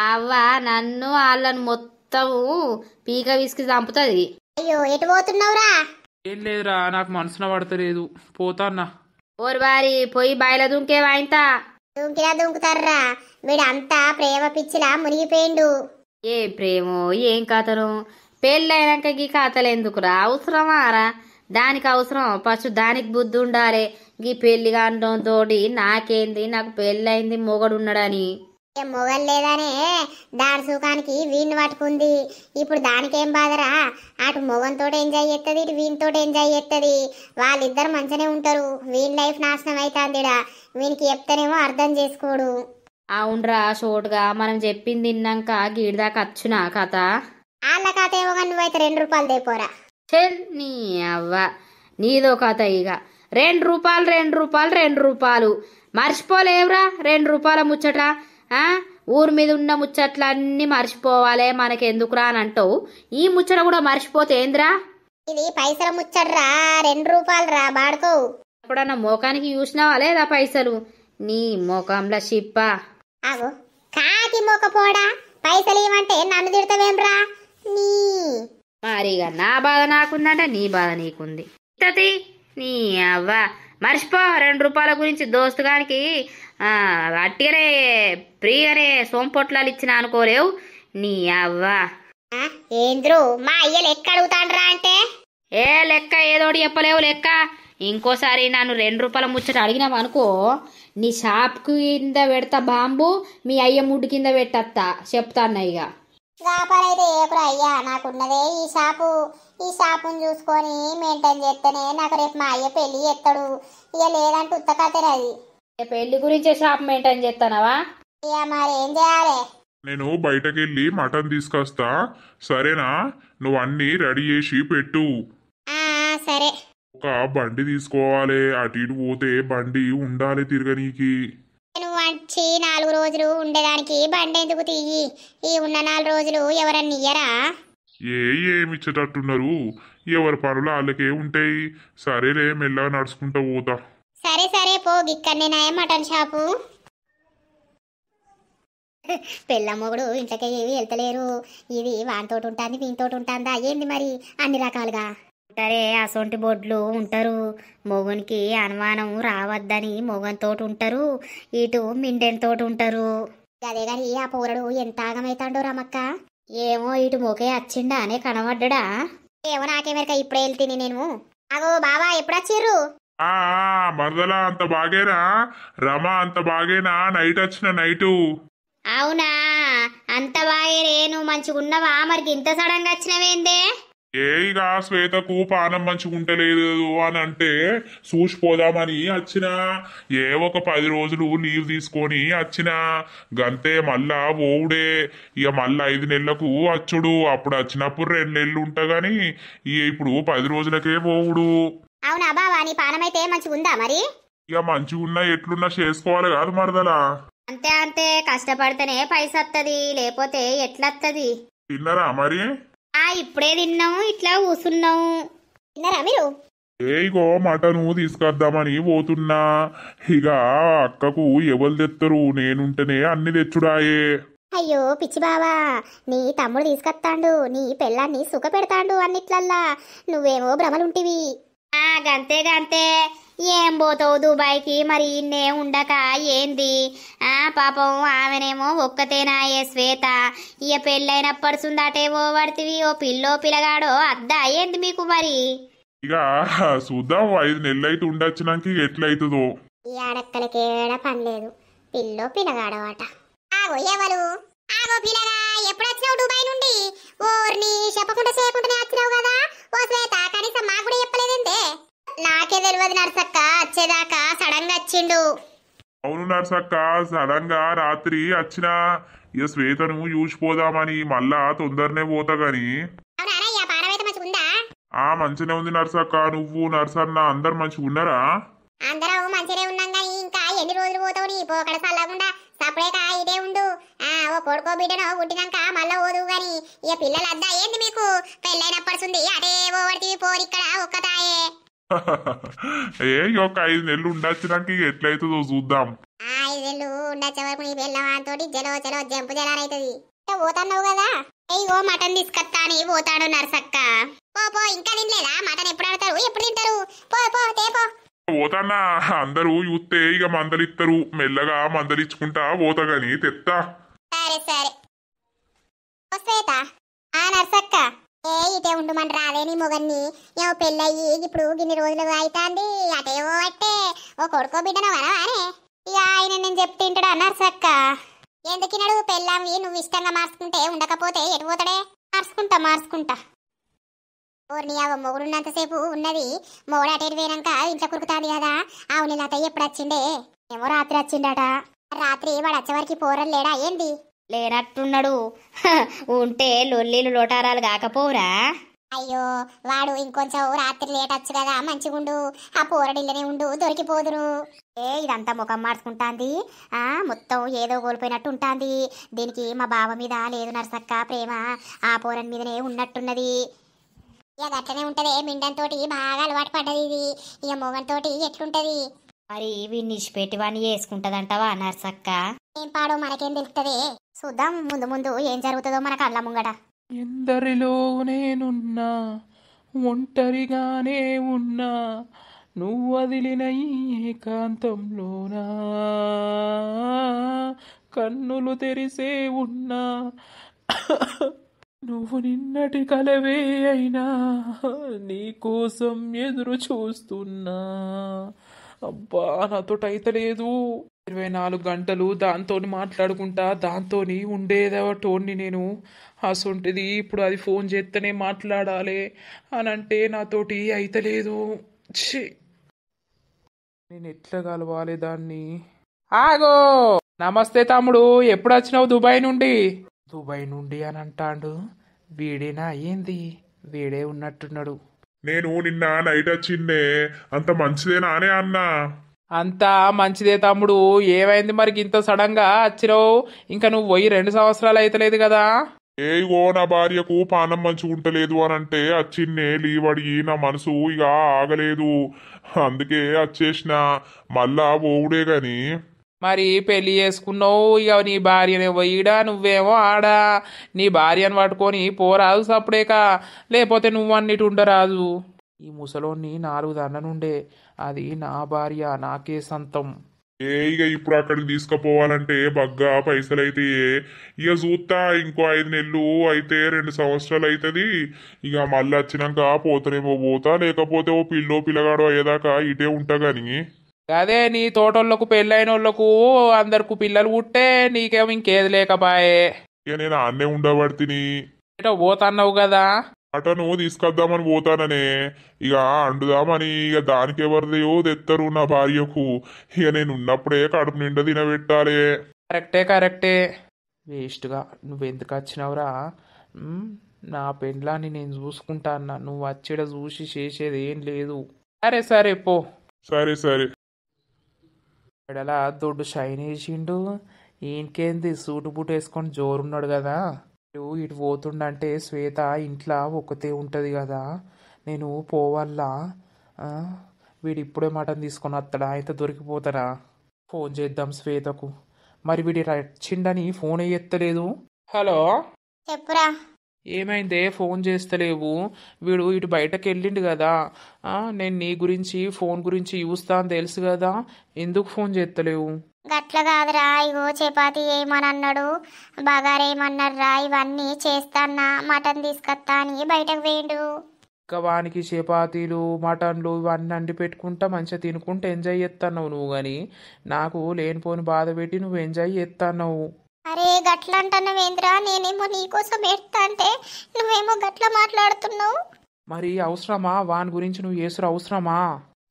Speaker 4: అవ్వ నన్ను వాళ్ళను మొత్తం పీక విసికి చంపుతుంది.
Speaker 1: అయ్యో, ఎటు పోతున్నావురా?
Speaker 2: ఏం లేదురా, నాకు మనసున పడతలేదు, పోతాన్నా.
Speaker 4: ఓరి వారి పోయి బయల దుంకే వాయింతా.
Speaker 1: దుంకిలా దుంకుతారా? వీడంతా ప్రేమ పిచ్చిలా మునిగిపోయిండు.
Speaker 4: ఏ ప్రేమో ఏం కథను, పెళ్ళైనాక ఈ కథలు ఎందుకురా? అవసరమారా? దానికి అవసరం ఫస్ట్ దానికి బుద్ధి ఉండాలి. ఈ పెళ్లి తోటి నాకేంది, నాకు పెళ్ళయింది మొగడు ఉన్నాడని.
Speaker 1: మొగలు లేదనే దాని సుఖానికి వీణ్ణి పట్టుకుంది. ఇప్పుడు దానికేం బాధరా? అటు మొగంతో ఎంజాయ్ చేస్తుంది, ఇటు వీనితో ఎంజాయ్ చేస్తుంది. వాళ్ళిద్దరు మంచిగానే ఉంటారు. వీని లైఫ్ నాశనం అవుతుందిడా. వీనికి చెప్తేనేమో అర్థం చేసుకోడు.
Speaker 4: అవునరా షోటుగా మనం చెప్పింది తిన్నాక గీడిదాకా వచ్చునా కథ.
Speaker 1: వాళ్ళ కథ ఏమో కానీ నువ్వైతే 2 రూపాయలు దేపోరా.
Speaker 4: చెల్ నీ అవ్వ, నీదో కథ. ఇక 2 రూపాయలు 2 రూపాయలు 2 రూపాయలు మర్చిపోలేవురా. 2 రూపాయల ముచ్చట. ఊరి మీద ఉన్న ముచ్చట్లన్నీ మర్చిపోవాలి, మనకెందుకురా అని అంటావు. ఈ ముచ్చట కూడా మర్చిపోతే ఏందిరా?
Speaker 1: ఇది పైసల ముచ్చట్రా, 2 రూపాయలు రా బాడుకో.
Speaker 4: ఎప్పుడన్నా మోకానికి చూసినావా లేదా పైసలు? నీ మోకంలో షిప్ప.
Speaker 1: ఆగో కాకి మోకపోడా, పైసలు ఇవ్వమంటే నన్ను తిడతావేంరా నీ.
Speaker 4: మరిగా నా బాధ నాకుందంటే నీ బాధ నీకుంది. తతి నీ అవ్వ మర్చిపో. 2 రూపాయల గురించి దోస్తుగానికి అట్టిగానే ఫ్రీగానే సోంపొట్లాలు ఇచ్చిన అనుకోలేవు నీ అవ్వ.
Speaker 1: ఏంద్రు మా అయ్య లెక్క అడుగుతాండ్రా అంటే?
Speaker 4: ఏ లెక్క ఏదోటి చెప్పలేవు లెక్క. ఇంకోసారి నన్ను 2 రూపాయల ముచ్చట అడిగినావు అనుకో, నీ షాప్ కింద పెడతా బాంబు, మీ అయ్య ముడ్డు కింద పెట్టత్తా చెప్తాన్న. ఇక
Speaker 1: వ్యాపారైతే ఏపురా అయ్యా, నాకున్నదే ఈ షాపు. ఈ షాపుని చూసుకొని మెయింటైన్ చేస్తేనే నాకు రేపు మా అయ్య పెళ్లి చేస్తాడు. ఇక లేదంటే ఉత్తకతేనే అది.
Speaker 4: పెళ్లి గురించే షాప్ మెయింటైన్ చేస్తానవా?
Speaker 1: ఇక మరి ఏం చేయాలి?
Speaker 3: నేను బయటకెళ్ళి మటన్ తీసుకొస్తా, సరేనా? నువ్వు అన్నీ రెడీ చేసి పెట్టు.
Speaker 1: సరే.
Speaker 3: ఒక బండి తీసుకోవాలి, అటు ఇటు పోతే బండి ఉండాలి తిరగనీకి.
Speaker 1: నువ్వు వచ్చి 4 రోజులు ఉండేదానికి బండి ఎందుకు తీయి? ఈ ఉన్న 4 రోజులు ఎవరన్నా ఇయ్యరా?
Speaker 3: ఏమిచ్చేటట్టున్నారు? ఎవరి పనులు వాళ్ళకే ఉంటాయి. సరేలే, మెల్లగా నడుచుకుంటా పోతా.
Speaker 1: సరే సరే పో. ఇక్కడనే నాయ మటన్ షాపు. పెళ్ళ మొగుడు ఇంట్లోకి ఏవి వెళ్తలేరు. ఇది వానితోటి ఉంటుంది, వీనితోటి ఉంటుందా ఏంది మరి అన్ని రకాలుగా ఉంటారే. అసొంటి బొడ్లు ఉంటారు. మొగునికి అనుమానం రావద్దని మొగంతో ఉంటారు, ఇటు మిండెన్తో ఉంటారు. అదే గాని ఆ పౌరుడు ఎంత ఆగమైతాడో రమక్క. ఏమో ఇటు మొకే వచ్చిండా అనే కనబడ్డా. ఏమో నాకేమెరక ఇప్పుడే వెళ్తీని నేను. అగో బాబా ఎప్పుడు వచ్చిర్రు?
Speaker 3: మరదలా అంత బాగేనా? రమా అంత బాగేనా? నైట్ వచ్చిన నైటు.
Speaker 1: అవునా, అంత బాగేరే. నువ్వు మంచిగా ఉన్నవా? మరి ఇంత సడన్ గా వచ్చినవేందే?
Speaker 3: ఇక శ్వేతకు పానం మంచిగుంటలేదు అని అంటే చూసిపోదామని వచ్చిన. ఒక 10 రోజులు లీవ్ తీసుకొని వచ్చిన గంతే. మళ్ళా ఓవుడే. ఇక మళ్ళా 5 నెలలకు వచ్చుడు. అప్పుడు వచ్చినప్పుడు 2 నెలలు ఉంటా గాని ఇప్పుడు 10 రోజులకే పోవుడు.
Speaker 1: అవునా బావా, నీ పానమైతే మంచిగుందా మరి?
Speaker 3: ఇక మంచిగున్నా ఎట్లున్నా చేసుకోవాలి కాదు మరదలా.
Speaker 1: అంతే అంతే, కష్టపడితేనే పైసా వత్తది, లేకపోతే ఎట్లత్తది?
Speaker 3: తిన్నరా మరి?
Speaker 1: ఇప్పుడే తిన్నాము, ఇట్లా కూసున్నాము. తిన్నారా మీరు?
Speaker 3: ఇగో మటను తీసుకొద్దామని పోతున్నా. ఇక అక్కకు ఎవరు తెత్తరు, నేనుంటేనే అన్ని తెచ్చుడాయే.
Speaker 1: అయ్యో పిచ్చి బావా, నీ తమ్ముడు తీసుకొస్తాండు, నీ పెళ్ళాన్ని సుఖ పెడతాండు అన్నిట్లల్లా. నువ్వేమో భ్రమలుంటివి. గంతే గంతే. ఏం పోతావు దుబాయ్కి మరి? ఇన్నే ఉండక ఏంది? పాపం ఆమెనేమో ఒక్కతేనాయే శ్వేత. ఇక పెళ్ళైనప్పటి సుందాటే పోవడితివి. ఓ పిల్లో పిల్లగాడో అద్దా ఏంది మీకు మరి?
Speaker 3: ఇక చూద్దాం, 5 నెలలు అయితే ఉండొచ్చినాక ఎట్లయితుందో.
Speaker 1: ఈ ఆడక్కలకేడ పని లేదు, పిల్లో పిల్లగాడవాట. ఆగో ఎవరు? ఆగో పిల్లగా, ఎప్పుడు వచ్చినావు దుబాయ్ నుండి? ఓర్ని చెప్పకుండా చేయకుండానే వచ్చినావు కదా. ఓ శ్వేత, కనీసం మాకు కూడా చెప్పలేదంటే. నాకే తెలియదు నర్సక్క, వచ్చేదాకా సడన్ గా వచ్చిండు.
Speaker 3: అవును నర్సక్క, సడన్ గా రాత్రి వచ్చిన. ఇక శ్వేతను చూసిపోదామని మళ్ళా తొందరనే పోతా గాని. మంచినే ఉంది నర్సక్క. నువ్వు నర్సన్న అందరు మంచిగా ఉన్నారా?
Speaker 1: అందరం మంచినే ఉన్నాం గాని ఇంకా ఎన్ని రోజులు పోతావు? నీ పోకడ చల్లకుండా సపరేట్ ఇదే ఉండు. ఓ కొడుకో బిడ్డనో పుట్టినాక మళ్ళా పోదువు గాని. ఇక పిల్లలు అద్దా ఏంది మీకు? పెళ్ళైనప్పడుంది అటే పోవడికి పోరిక్కడ ఒక్కతాయే.
Speaker 3: ఒక 5 నెలలు ఉండొచ్చినాక ఎట్లయితుందో చూద్దాం.
Speaker 1: 5 నెలలు ఉండొచ్చే వరకు నీ పిల్లవాడితోటి జలో చలో జంపు జలాలైతుంది. పోతున్నావు కదా, ఏయో మటన్ తీసుకొస్తా అని పోతాడు నర్సక్క. పో ఇంకా తినలేదా? మటన్ ఎప్పుడు ఆడతారు, ఎప్పుడు తింటారు? పో తేపో.
Speaker 3: పోతాన్నా, అందరూ చూస్తే ఇక మందలిస్తారు. మెల్లగా మందలిచ్చుకుంటా పోతా గాని తెత్తా.
Speaker 1: సరే సరే. శ్వేత, నర్సక్క, ఇటే ఉండమని రాలే నీ మొగన్ని ఏమో పెళ్ళయ్యి ఇప్పుడు గిన్ని రోజులు అవుతాంది అటేవో అట్టే ఓ కొడుకో బిడ్డనో వరవానే ఇక ఆయన నేను చెప్తింటాడు అన్నారు సక్క ఎందుకినాడు పెళ్ళామి నువ్వు ఇష్టంగా మార్చుకుంటే ఉండకపోతే ఎటు పోతాడే మార్చుకుంటా ఓర్ని అవ మొగుడున్నంతసేపు ఉన్నది మొగుడు అటేటు పోయినాక ఇంట్లో కురుకుతాది కదా అవుని లత ఎప్పుడు వచ్చిండే ఏమో రాత్రి వచ్చిండట రాత్రి వాడు వచ్చేవరకు పోరలు లేడా ఏంది
Speaker 4: లేనట్టున్నాడు ఉంటే లొల్లీలు లోటారాలు కాకపోరా
Speaker 1: అయ్యో వాడు ఇంకొంచెం రాత్రి లేట్ వచ్చు కదా మంచిగుండు ఆ పోరడిల్లనే ఉండు దొరికిపోదురు ఇదంతా ముఖం మార్చుకుంటాంది మొత్తం ఏదో కోల్పోయినట్టు ఉంటాంది దీనికి మా బావ మీద లేదు నర్సక్క ప్రేమ ఆ పోరని మీదనే ఉన్నట్టున్నది ఇక అట్లనే ఉంటది మిండంతోటి బాగా అలవాటు పడ్డది ఇది ఇక మొగంతోటి ఎట్లుంటది
Speaker 4: మరి వీడిని ఇచ్చిపెట్టి వాడిని వేసుకుంటదంటావా నర్సక్క
Speaker 1: ఏం పాడో మనకేం తెలుస్తుంది చూద్దాం ముందు ముందు ఏం జరుగుతుందో మన కళ్ళ ముంగడ
Speaker 2: ఎందరిలో నేనున్నా ఒంటరిగానే ఉన్నా నువ్వు వదిలిన ఈ ఏకాంతంలోనా కన్నులు తెరిసే ఉన్నా నువ్వు నిన్నటి కలవే అయినా నీకోసం ఎదురు చూస్తున్నా అబ్బా నాతోటి అయితలేదు 24 గంటలు దాంతో మాట్లాడుకుంటా దాంతో ఉండేదవటోని నేను అసొంటిది ఇప్పుడు అది ఫోన్ చేస్తేనే మాట్లాడాలి అని అంటే నాతోటి అయితలేదు ఛీ నేను ఎట్లా కలవాలి దాన్ని ఆగో నమస్తే తమ్ముడు ఎప్పుడు వచ్చినావు దుబాయ్ నుండి అని అంటాడు వీడేనా ఏంది వీడే ఉన్నట్టున్నాడు
Speaker 3: నేను నిన్న నైట్ వచ్చిండే అంత మంచిదేనా అనే అన్నా
Speaker 2: అంతా మంచిదే తమ్ముడు ఏమైంది మరి ఇంత సడన్ గా వచ్చినావు ఇంకా నువ్వు పోయి 2 సంవత్సరాలు అయితలేదు కదా
Speaker 3: ఏగో నా భార్యకు పానం మంచిగా ఉంటలేదు అని అంటే వచ్చిన్నే లీవ్ అడిగి నా మనసు ఇక ఆగలేదు అందుకే వచ్చేసిన మళ్ళా పోవుడే గాని
Speaker 2: మరి పెళ్లి చేసుకున్నావు ఇక నీ భార్యనే పోయిడా నువ్వేమో ఆడా నీ భార్యను పట్టుకొని పోరాదు సప్పుడేక లేకపోతే నువ్వు అన్నిటి ఉండరాదు ఈ ముసలోని 4 దండనుండే అది నా భార్య నాకే సంతం
Speaker 3: ఇక ఇప్పుడు అక్కడికి తీసుకుపోవాలంటే బగ్గా పైసలు అయితే ఇక చూస్తా ఇంకో 5 నెలలు అయితే 2 సంవత్సరాలు అవుతుంది ఇక మళ్ళీ వచ్చినాక పోతనేమో పోతా లేకపోతే ఓ పిల్లగాడు అయ్యేదాకా ఇటే ఉంటా గాని
Speaker 2: అదే నీ తోటోళ్ళకు పెళ్ళైన వాళ్ళకు అందరికి పిల్లలు పుట్టే నీకేమో ఇంకేది లేకపాయే
Speaker 3: ఇక నేను ఆన్నే ఉండబడితిని
Speaker 2: ఏటో పోతన్నావు కదా
Speaker 3: అటను తీసుకొద్దామని పోతాననే ఇక అండుదామని ఇక దానికి ఎవరిదేయో తెత్తరు నా భార్యకు ఇక నేను ఉన్నప్పుడే కడుపు నిండా తినబెట్టాలి
Speaker 2: కరెక్టే వేస్ట్గా నువ్వెందుకు వచ్చినావురా నా పెండ్లాన్ని నేను చూసుకుంటా అన్నా నువ్వు వచ్చేడ చూసి చేసేది ఏం లేదు సరే పో
Speaker 3: సరే
Speaker 2: ఎడలా దొడ్డు షైన్ వేసిండు ఈయనకేంది సూటు బూటు వేసుకొని జోరున్నాడు కదా ఇటు పోతుండంటే శ్వేత ఇంట్లో ఒక్కతే ఉంటుంది కదా నేను పోవల్లా వీడు ఇప్పుడే మటన్ తీసుకొని వస్తాడా అయితే దొరికిపోతారా ఫోన్ చేద్దాం శ్వేతకు మరి వీడి వచ్చిండని ఫోన్ ఎత్తలేదు హలో
Speaker 1: చెప్పురా
Speaker 2: ఏమైందే ఫోన్ చేస్తలేవు వీడు ఇటు బయటకు వెళ్ళిండు కదా నేను నీ గురించి ఫోన్ గురించి చూస్తా అని తెలుసు కదా ఎందుకు ఫోన్ చేస్తలేవు
Speaker 1: గట్ల కాదురా ఇగో చపాతి ఏమని అన్నాడు బగారేమన్నారా ఇవన్నీ చేస్తాన్నా మటన్ తీసుకొస్తా అని బయటకు వేయండు
Speaker 2: ఇంకా వానికి చపాతీలు మటన్లు ఇవన్నీ అండి పెట్టుకుంటా మంచిగా తినుకుంటా ఎంజాయ్ చేస్తున్నావు నువ్వు కానీ నాకు లేనిపోని బాధ పెట్టి నువ్వు ఎంజాయ్ చేస్తున్నావు
Speaker 1: అరే గట్ల అంటున్నావేంద్రా నేనేమో నీకోసం ఎడతా అంటే నువ్వేమో గట్ల మాట్లాడుతున్నావు
Speaker 2: మరి అవసరమా వాని గురించి నువ్వు చేసుడు అవసరమా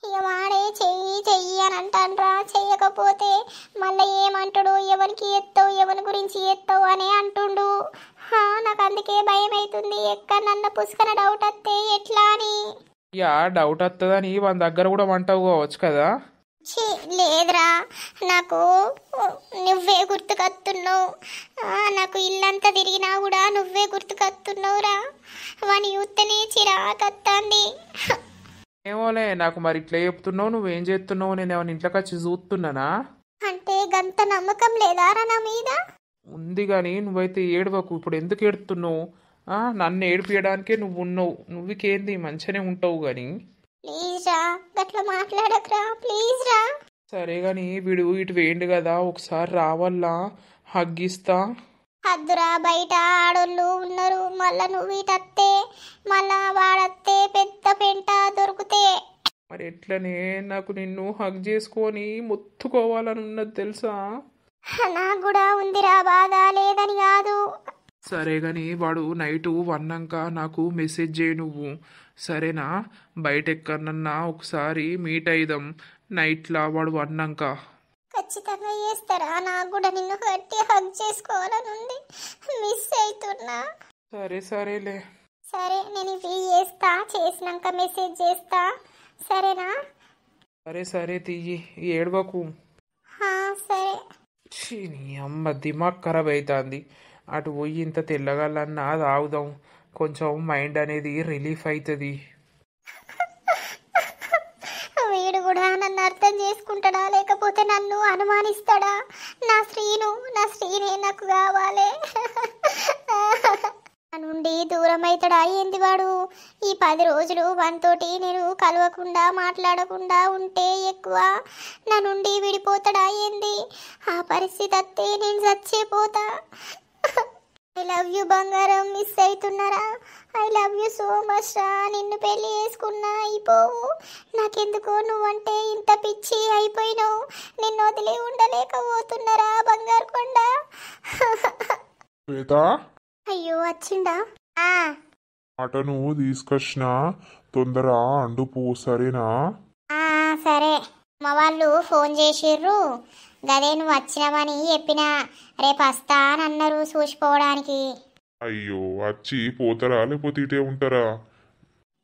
Speaker 1: ఇక వాడే చెయ్యి అని అంటాన్రా చెయ్యకపోతే మళ్ళీ ఏమంటాడు ఎవరికి ఎత్తావు ఎవరి గురించి ఎత్తావు అని అంటుండు నాకు అందుకే భయం అవుతుంది ఎక్కడన్నా పుష్కన డౌట్ వస్తే ఎట్లా అని
Speaker 2: డౌట్ వస్తుందని వాని దగ్గర కూడా వంటవు కావచ్చు కదా
Speaker 1: లేదురా నాకు నువ్వే గుర్తుకొస్తున్నావు నాకు ఇల్లంతా తిరిగినా కూడా నువ్వే గుర్తుకొస్తున్నావురా వాని యూత్తనే చిరాకత్తాంది
Speaker 2: ఏమోలే నాకు మరి ఇట్లా చెప్తున్నావు నువ్వేం చేస్తున్నావు నేను ఏమైనా ఇంట్లోకి వచ్చి చూస్తున్నానా
Speaker 1: అంటే గంత నమ్మకం లేదారా నా మీద
Speaker 2: ఉంది కానీ నువ్వైతే ఏడవకు ఇప్పుడు ఎందుకు ఏడుతున్నావు నన్ను ఏడిపియడానికే నువ్వు ఉన్నావు నువ్వుకేంది మంచిగానే ఉంటావు కానీ
Speaker 1: ప్లీజ్ రా గట్లా మాట్లాడకరా ప్లీజ్ రా
Speaker 2: సరే గాని వీడు ఇటు వేయండి కదా ఒకసారి రావాలా హగ్గిస్తా
Speaker 1: అద్దురా బయట ఆడోళ్ళు ఉన్నారు, మళ్ళా నువ్వు ఇటత్తే మళ్ళా వాడత్తే పెద్ద పెంట దొరికితే.
Speaker 2: మరి ఎట్లనే నాకు నిన్ను హగ్ చేసుకొని మొత్తుకోవాలని ఉన్నది తెలుసా?
Speaker 1: నాకు కూడా ఉందిరా బాధ, లేదని కాదు.
Speaker 2: సరే గాని వాడు నైటు వన్నాక నాకు మెసేజ్ చేయి నువ్వు, సరేనా? బయట ఎక్కడన్నా ఒకసారి మీట్ అయిదాం నైట్లా వాడు వన్నాక.
Speaker 1: ఖచ్చితంగా చేస్తారా? నాకు కూడా నిన్ను గట్టి హగ్ చేసుకోవాలని ఉంది, మిస్ అవుతున్నా.
Speaker 2: సరే సరేలే.
Speaker 1: సరే నేను ఇవి చేస్తా, చేసినాక మెసేజ్ చేస్తా, సరేనా?
Speaker 2: సరే సరే తీయి, ఏడవకు.
Speaker 1: సరే.
Speaker 2: ఛీ, నీ అమ్మ దిమాగ్ ఖరాబ్ అవుతుంది. అటు పోయి ఇంత తెల్లగలన్నా తాగుదాం, కొంచెం మైండ్ అనేది రిలీఫ్ అవుతుంది.
Speaker 1: వీడు కూడా నన్ను అర్థం చేసుకుంటాడా లేకపోతే నన్ను అనుమానిస్తాడా? నా శ్రీనే నాకు కావాలి. నా నుండి దూరం అవుతాడా ఏంది వాడు? ఈ 10 రోజులు వానితోటి నేను కలవకుండా మాట్లాడకుండా ఉంటే ఎక్కువ నా నుండి విడిపోతాడా ఏంది? ఆ పరిస్థితి అత్తే నేను చచ్చిపోతా. ఐ లవ్ యూ బంగారం, మిస్ అవుతున్నారా? I love you so much రా. నిన్ను పెళ్లి చేసుకున్నా అయిపోవు, నాకెందుకో నువ్వంటే ఇంత పిచ్చి అయిపోయినావు. నిన్ను వదిలి ఉండలేకపోతున్నారా బంగారు కొండ.
Speaker 3: శ్వేత,
Speaker 1: అయ్యో వచ్చిండా?
Speaker 3: మటను తీసుకొచ్చిన, తొందర అండుపో, సరేనా?
Speaker 1: సరే. మా వాళ్ళు ఫోన్ చేసిర్రు, గదే నువ్వు వచ్చినావని చెప్పినా. రేపు వస్తానన్నారు చూసిపోవడానికి.
Speaker 3: అయ్యో, వచ్చి పోతారా లేకపోతే ఇటే ఉంటారా?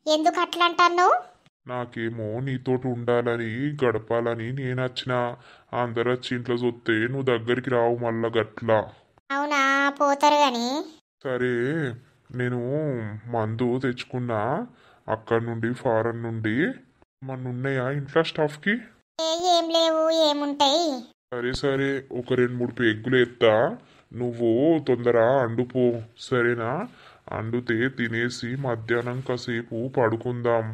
Speaker 1: ఎందుకు అట్లా అంటాను?
Speaker 3: నాకేమో నీతోటి ఉండాలని గడపాలని నేను వచ్చిన. అందరు వచ్చి ఇంట్లో చూస్తే నువ్వు దగ్గరికి రావు మళ్ళా గట్లా.
Speaker 1: అవునా, పోతారు గాని.
Speaker 3: సరే, నేను మందు తెచ్చుకున్నా అక్కడి నుండి, ఫారెన్ నుండి. మన ఉన్నాయా ఇంట్లో స్టాఫ్కి?
Speaker 1: ఏం లేవు, ఏముంటాయి.
Speaker 3: సరే సరే, ఒక 2-3 పెగ్గులు ఎత్తా, నువ్వు తొందర అండుపో, సరేనా? అండుతే తినేసి మధ్యాహ్నం కాసేపు పడుకుందాం.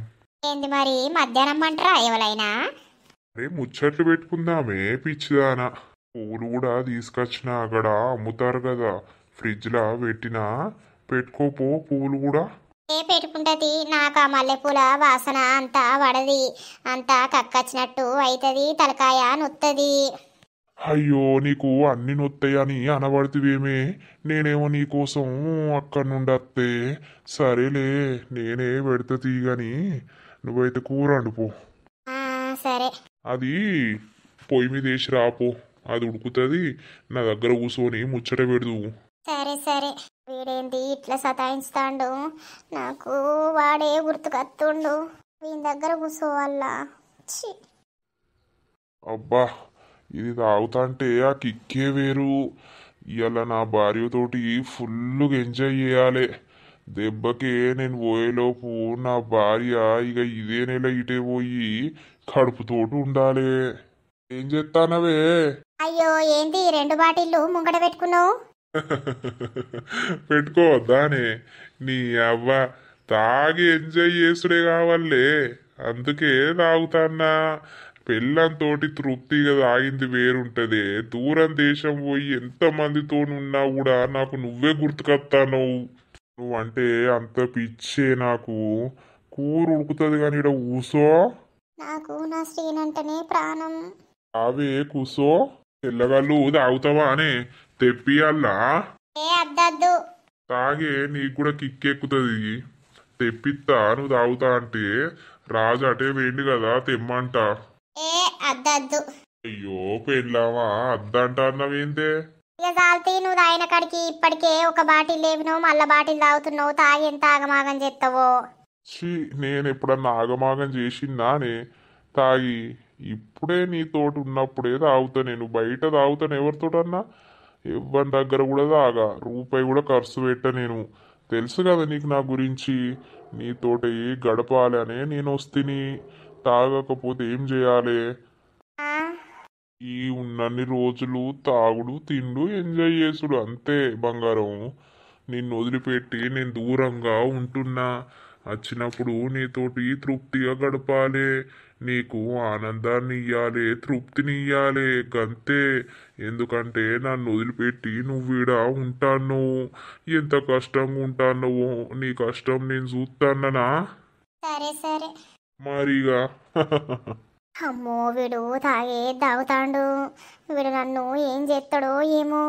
Speaker 1: ఏంది మరి మధ్యాహ్నం అంటారా ఎవరైనా?
Speaker 3: అరే ముచ్చట్లు పెట్టుకుందామే పిచ్చిదానా. పూలు కూడా తీసుకొచ్చిన, అక్కడ అమ్ముతారు కదా, ఫ్రిడ్జ్లో పెట్టినా, పెట్టుకోపో పూలు కూడా.
Speaker 1: పెట్టుకుంటది. నాకు ఆ మల్లెపూల వాసన అంతా వడది, అంతా కక్కచ్చినట్టు అవుతుంది, తలకాయ నొత్తది.
Speaker 3: అయ్యో, నీకు అన్ని నొత్తాయని అనబడుతువేమే, నేనేమో నీకోసం అక్కడి నుండి వస్తే. సరేలే, నేనే పెడతా తీయని, నువ్వైతే కూర వండుపో.
Speaker 1: సరే.
Speaker 3: అది పొయ్యి మీద వేసి రాపో, అది ఉడుకుతుంది. నా దగ్గర కూర్చొని ముచ్చట పెడదు.
Speaker 1: సరే సరే. వీడేంటి ఇట్లా సతాయిస్తాడు? నాకు వాడే గుర్తుకొత్తుండు. వీని దగ్గర కూర్చోవాలా?
Speaker 3: అబ్బా, ఇది తాగుతాంటే ఆ కిక్కే వేరు. ఇవాళ నా భార్యతోటి ఫుల్గా ఎంజాయ్ చేయాలి. దెబ్బకే నేను పోయేలోపు నా భార్య ఇక ఇదే నెల ఇటే పోయి కడుపుతోటి ఉండాలి. ఏం చేస్తానవే?
Speaker 1: అయ్యో, ఏంటి 2 బాటిళ్ళు ముంగట పెట్టుకున్నావు?
Speaker 3: పెట్టుకోవద్దానే, నీ అవ్వ తాగి ఎంజాయ్ చేసుడే కావాలే, అందుకే తాగుతాన్నా. పెళ్ళంతోటి తృప్తిగా తాగింది వేరుంటదే. దూరం దేశం పోయి ఎంతమందితో ఉన్నా కూడా నాకు నువ్వే గుర్తుకొస్తాను. నువ్వంటే అంత పిచ్చే నాకు. కూర ఉడుకుతుంది కానీ ఇక్కడ కూసో.
Speaker 1: నాకు నా శ్రీనంటనే ప్రాణం.
Speaker 3: అవే కూసో. తెల్లగల్లు తాగుతావా అనే తెప్పియల్లా?
Speaker 1: అద్దద్దు.
Speaker 3: తాగే నీకు కూడా కిక్కెక్కుతుంది. తెప్పిస్తా, నువ్వు తాగుతా అంటే. రాజు అటే వేయండి కదా, తెమ్మంట.
Speaker 1: అద్దద్దు.
Speaker 3: అయ్యో పెళ్ళావా, అద్దంట అన్నవేందే?
Speaker 1: ఇక చాల్తీ, నువ్వు తాగిన కాడికి ఇప్పటికే ఒక బాటిల్ లేవినావు, మళ్ళా బాటిల్ తాగుతున్నావు. తాగి ఎంత ఆగమాగం చేస్తావో.
Speaker 3: నేను ఎప్పుడన్నా ఆగమాగం చేసిందానే తాగి? ఇప్పుడే నీతోటి ఉన్నప్పుడే తాగుతా నేను. బయట తాగుతాను ఎవరితోటన్నా? ఎవరి దగ్గర కూడా తాగా, రూపాయి కూడా ఖర్చు పెట్ట నేను. తెలుసు కదా నీకు నా గురించి. నీతోటి గడపాలి అనే నేను వస్తుని. తాగకపోతే ఏం చేయాలి? ఈ ఉన్నన్ని రోజులు తాగుడు, తిండు, ఎంజాయ్ చేసుడు అంతే బంగారం. నిన్ను వదిలిపెట్టి నేను దూరంగా ఉంటున్నా. వచ్చినప్పుడు నీతోటి తృప్తిగా గడపాలి, నీకు ఆనందాన్ని ఇయ్యాలి, తృప్తిని ఇయ్యాలి, గంతే. ఎందుకంటే నన్ను వదిలిపెట్టి నువ్వు ఈడ ఉంటాను, ఎంత కష్టంగా ఉంటాను, నీ కష్టం నేను చూస్తాననా
Speaker 1: సరే సరే.
Speaker 3: మరిగా
Speaker 1: అమ్మో వీడు తాగుతాండు, వీడు నన్ను ఏం చేస్తాడో ఏమో.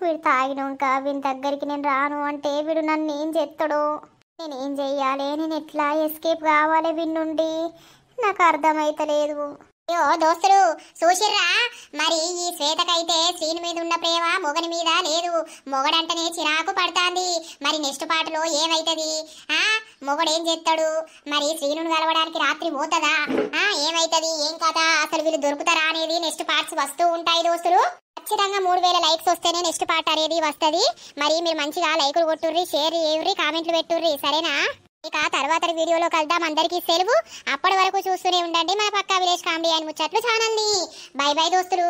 Speaker 1: వీడు తాగినాక వీని దగ్గరికి నేను రాను అంటే వీడు నన్ను ఏం చేస్తాడో, నేనేం చెయ్యాలి, నేను ఎట్లా ఎస్కేప్ కావాలి వీడి నుండి, నాకు అర్థమైతలేదు. అయ్యో దోస్తులు చూసిర్రా, మరి ఈ శ్వేతకైతే శ్రీను మీద ఉన్న ప్రేమ మొగని మీద లేదు, మొగడంటనే చిరాకు పడతాంది. మరి నెక్స్ట్ పాటలో ఏమైతుంది, మొగడేం చేస్తాడు, మరి శ్రీనుని కలవడానికి రాత్రి పోతుందా, ఏమైతుంది, ఏం కదా, అసలు వీళ్ళు దొరుకుతారా అనేది నెక్స్ట్ పార్ట్స్ వస్తూ ఉంటాయి దోస్తులు. ఖచ్చితంగా 3000 లైక్స్ వస్తేనే నెక్స్ట్ పార్ట్ అనేది వస్తుంది. మరి మీరు మంచిగా లైకులు కొట్టుర్రి, షేర్ చేయుర్రి, కామెంట్లు పెట్టుర్రి, సరేనా? ఇక తర్వాత వీడియోలో కలుద్దాం. అందరికీ సెలవు. అప్పటి వరకు చూస్తూనే ఉండండి మన పక్కా విలేజ్ కామెడీ అండ్ ముచ్చట్లు ఛానల్ని. బై బై దోస్తులు.